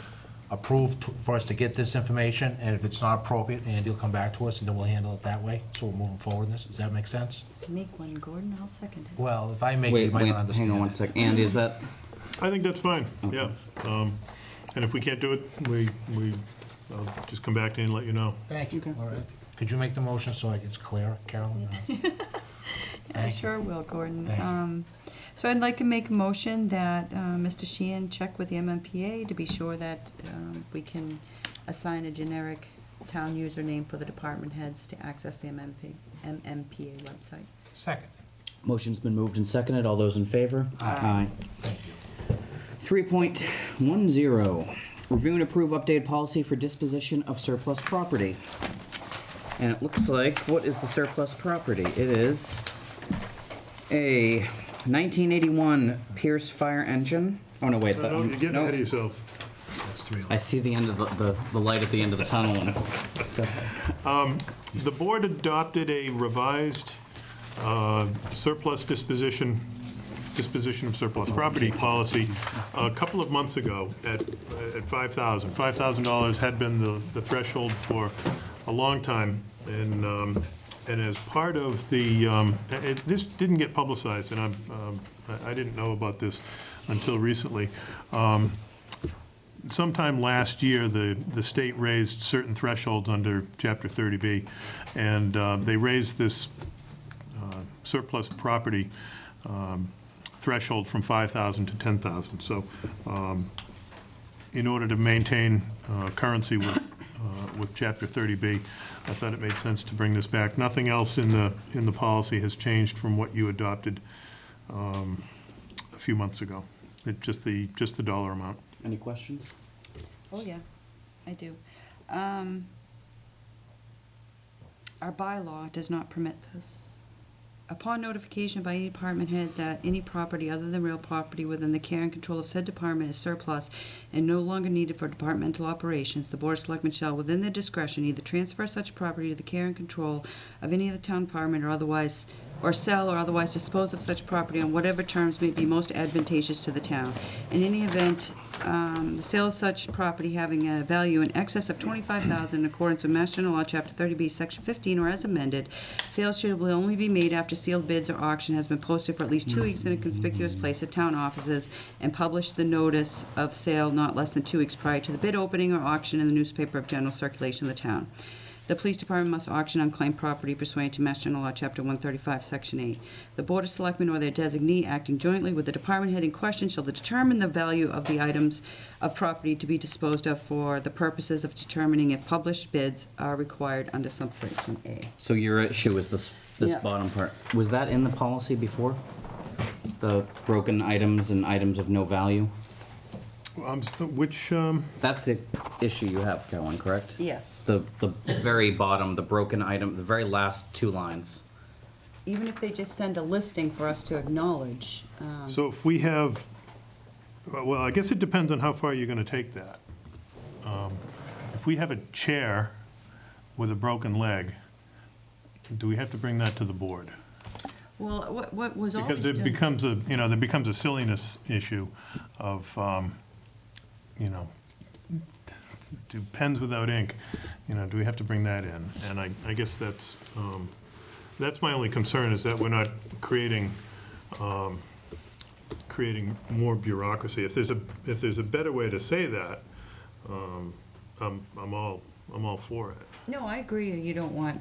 approve for us to get this information? And if it's not appropriate, Andy will come back to us, and then we'll handle it that way, so we're moving forward in this. Does that make sense? Make one, Gordon, I'll second it. Well, if I make it, you Wait, might wait, not understand hang on one it. sec. Andy, is that, I think that's fine, yeah. And if we can't do it, I'll just come back to you and let you know. Thank you. All right. Could you make the motion so it's clear, Carolyn? I sure will, Gordon. Thank you. So I'd like to make a motion that Mr. Sheehan check with the MMPA to be sure that we can assign a generic town username for the department heads to access the MMPA website. Second. motion's been moved and seconded. All those in favor? Aye. Thank you. 3.10, review and approve updated policy for disposition of surplus property. And it looks like, what is the surplus property? It is a 1981 Pierce fire engine. Oh, no, wait. No, you're getting ahead of yourself. That's three. I see the end of the light at the end of the tunnel. And The board adopted a revised surplus disposition of surplus property policy a couple of months ago at $5,000. $5,000 had been the threshold for a long time, and as part of the, this didn't get publicized, and I didn't know about this until recently. Sometime last year, the state raised certain thresholds under Chapter 30B, and they raised this surplus property threshold from 5,000 to 10,000. So in order to maintain currency with Chapter 30B, I thought it made sense to bring this back. Nothing else in the policy has changed from what you adopted a few months ago. Just the dollar amount. any questions? Oh, yeah, I do. Our bylaw does not permit this. Upon notification by any department head that any property other than real property within the care and control of said department is surplus and no longer needed for departmental operations, the Board of Selectmen shall, within their discretion, either transfer such property to the care and control of any other town department or sell or otherwise dispose of such property on whatever terms may be most advantageous to the town. In any event, the sale of such property having a value in excess of $25,000 in accordance with Mass General Law, Chapter 30B, Section 15, or as amended, sales should only be made after sealed bids or auction has been posted for at least 2 weeks in a conspicuous place at town offices and publish the notice of sale not less than 2 weeks prior to the bid opening or auction in the newspaper of general circulation of the town. The police department must auction unclaimed property pursuant to Mass General Law, Chapter 135, Section 8. The Board of Selectmen or their designee acting jointly with the department head in question shall determine the value of the items of property to be disposed of for the purposes of determining if published bids are required under subsection A. So your issue is this Yeah. bottom part. Was that in the policy before? The broken items and items of no value? Which, That's the issue you have, Carolyn, correct? Yes. The very bottom, the broken item, the very last 2 lines. Even if they just send a listing for us to acknowledge. so if we have, well, I guess it depends on how far you're going to take that. If we have a chair with a broken leg, do we have to bring that to the board? Well, what was always Because it done. becomes there becomes a silliness issue of, do pens without ink, do we have to bring that in? And I guess that's my only concern, is that we're not creating more bureaucracy. If there's a better way to say that, I'm all for it. No, I agree, you don't want,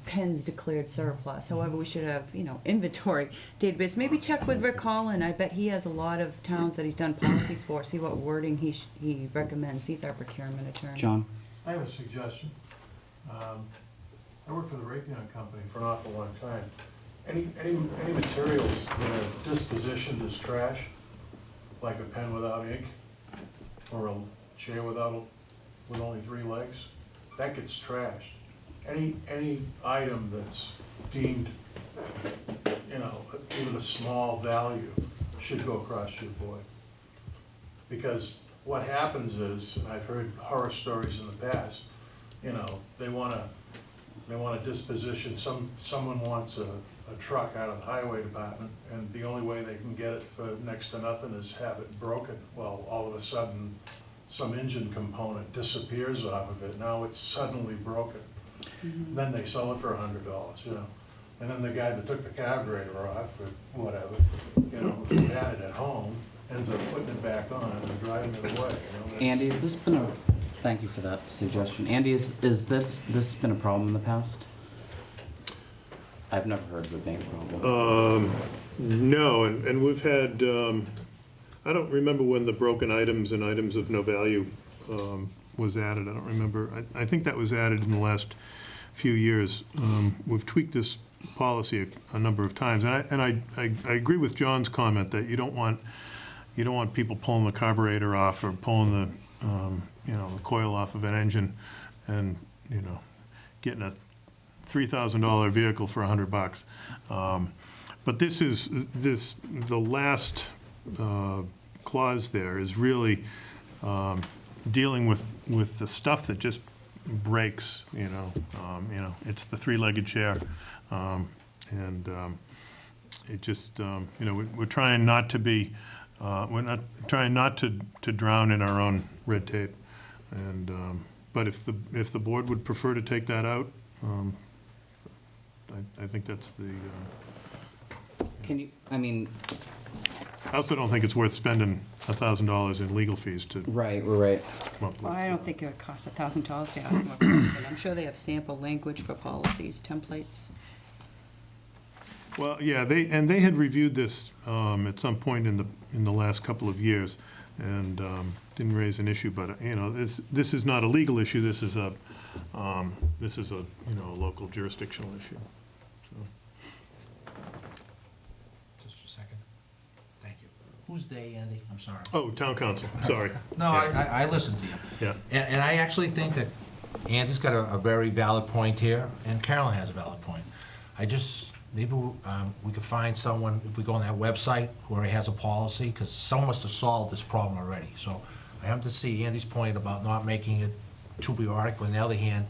pens declared surplus. However, we should have, inventory database. Maybe check with Rick Holland. I bet he has a lot of towns that he's done policies for. See what wording he recommends. He's our procurement attorney. John? I have a suggestion. I worked for the Raytheon Company for an awful long time. Any materials that are dispositioned as trash, like a pen without ink, or a chair with only 3 legs, that gets trashed. Any item that's deemed, you know, even a small value should go across your board. Because what happens is, and I've heard horror stories in the past, you know, they want a disposition, someone wants a truck out of the highway department, and the only way they can get it for next to nothing is have it broken. Well, all of a sudden, some engine component disappears off of it, now it's suddenly broken. Then they sell it for $100, you know. And then the guy that took the carburetor off, or whatever, you know, who had it at home, ends up putting it back on and driving it away, you know. Andy, has this been a, thank you for that suggestion. Andy, is this been a problem in the past? I've never heard of it being a problem. No, and we've had, I don't remember when the broken items and items of no value was added. I don't remember. I think that was added in the last few years. We've tweaked this policy a number of times, and I agree with John's comment that you don't want people pulling the carburetor off or pulling the you know, the coil off of an engine, and you know, getting a $3,000 vehicle for $100. But the last clause there is really dealing with the stuff that just breaks. You know, it's the 3-legged chair, and it just you know, we're trying not to be. We're not trying not to drown in our own red tape, and but if the board would prefer to take that out, I think that's the. Can you, I mean. I also don't think it's worth spending $1,000 in legal fees to Right. come up with. Well, I don't think it would cost $1,000 to ask them a question. I'm sure they have sample language for policies, templates. Well, yeah, they had reviewed this at some point in the last couple of years, and didn't raise an issue. But you know, this is not a legal issue. This is a you know, a local jurisdictional issue. So. Just a second. Thank you. Who's they, Andy? I'm sorry. Oh, town council. Sorry. No, Yeah. I listened to you. Yeah. And I actually think that Andy's got a very valid point here, and Carolyn has a valid point. Maybe we could find someone, if we go on that website, where he has a policy, because someone must have solved this problem already. So I have to see Andy's point about not making it too bureaucratic, but on the other hand,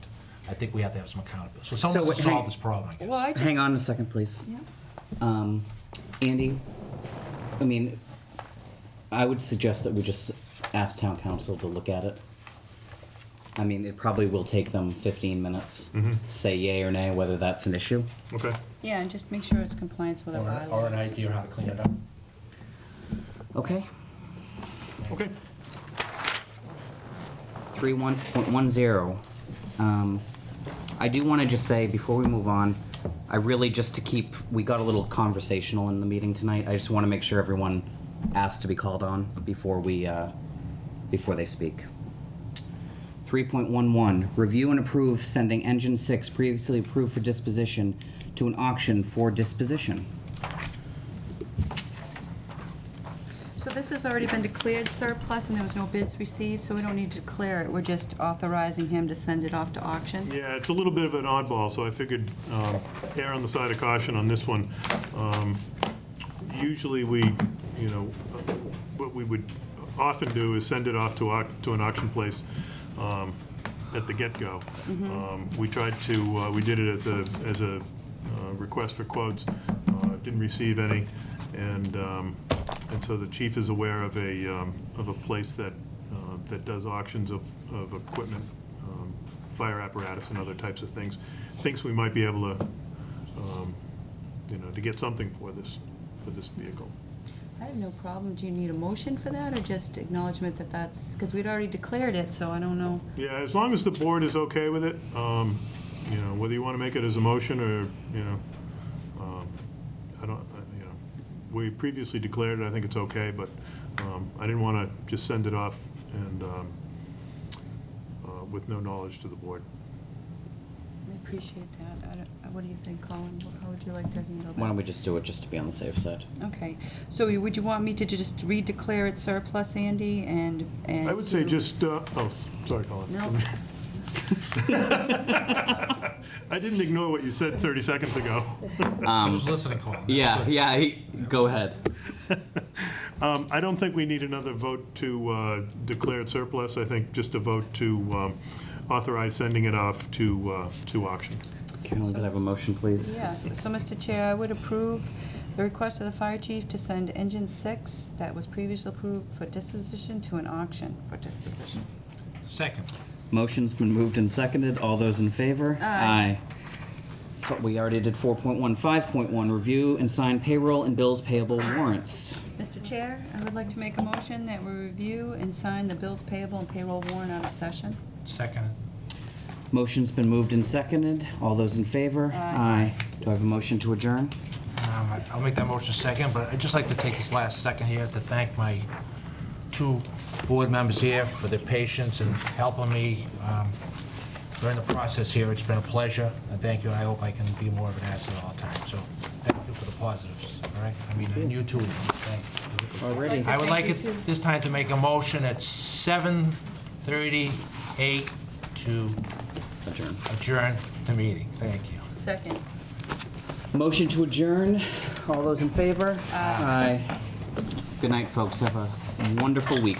I think we have to have some accountability. So someone must have solved this problem, I guess. Well, I just, Hang on a second, please. yeah. Andy, I mean, I would suggest that we just ask town council to look at it. I mean, it probably will take them 15 minutes to say yay or nay, whether that's an issue. Okay. Yeah, and just make sure it's compliance with our bylaw. Or an idea on how to clean it up. Okay? Okay. 31.10. I do want to just say, before we move on, I really just to keep, we got a little conversational in the meeting tonight. I just want to make sure everyone asks to be called on before they speak. 3.11, review and approve sending engine 6 previously approved for disposition to an auction for disposition. So this has already been declared surplus and there was no bids received, so we don't need to declare it. We're just authorizing him to send it off to auction. Yeah, it's a little bit of an oddball, so I figured err on the side of caution on this one. Usually we, you know, what we would often do is send it off to an auction place at the get-go. We tried to, we did it as a request for quotes, didn't receive any, and so the chief is aware of a place that does auctions of equipment, fire apparatus and other types of things. Thinks we might be able to, you know, to get something for this vehicle. I have no problem. Do you need a motion for that or just acknowledgement that that's, because we'd already declared it, so I don't know. Yeah, as long as the board is okay with it, you know, whether you want to make it as a motion or, you know, I don't, you know, we previously declared it, I think it's okay, but I didn't want to just send it off and with no knowledge to the board. appreciate that. What do you think, Colin? How would you like to handle that? Why don't we just do it just to be on the safe side? Okay, so would you want me to just redeclare it surplus, Andy, and? I would say to- just, sorry, Colin. No. I didn't ignore what you said 30 seconds ago. I was listening, Colin. That's Yeah, good. yeah, go ahead. I don't think we need another vote to declare it surplus. I think just a vote to authorize sending it off to auction. Can we have a motion, please? Yes, so Mr. Chair, I would approve the request of the fire chief to send engine 6 that was previously approved for disposition to an auction for disposition. Second. Motion's been moved and seconded. All those in favor? Aye. Aye. We already did 4.1. 5.1, review and sign payroll and bills payable warrants. Mr. Chair, I would like to make a motion that we review and sign the bills payable and payroll warrant out of session. Second. Motion's been moved and seconded. All those in favor? Aye. Do I have a motion to adjourn? I'll make that motion second, but I'd just like to take this last second here to thank my 2 board members here for their patience and helping me during the process here. It's been a pleasure, and thank you. I hope I can be more of an asset all the time, so thank you for the positives, all right? I mean, and you too, thank you. Already. I would like Thank you, it too. this time to make a motion at 7:38 to Adjourn. adjourn the meeting. Thank you. Second. Motion to adjourn. All those in favor? Aye. Good night, folks. Have a wonderful week.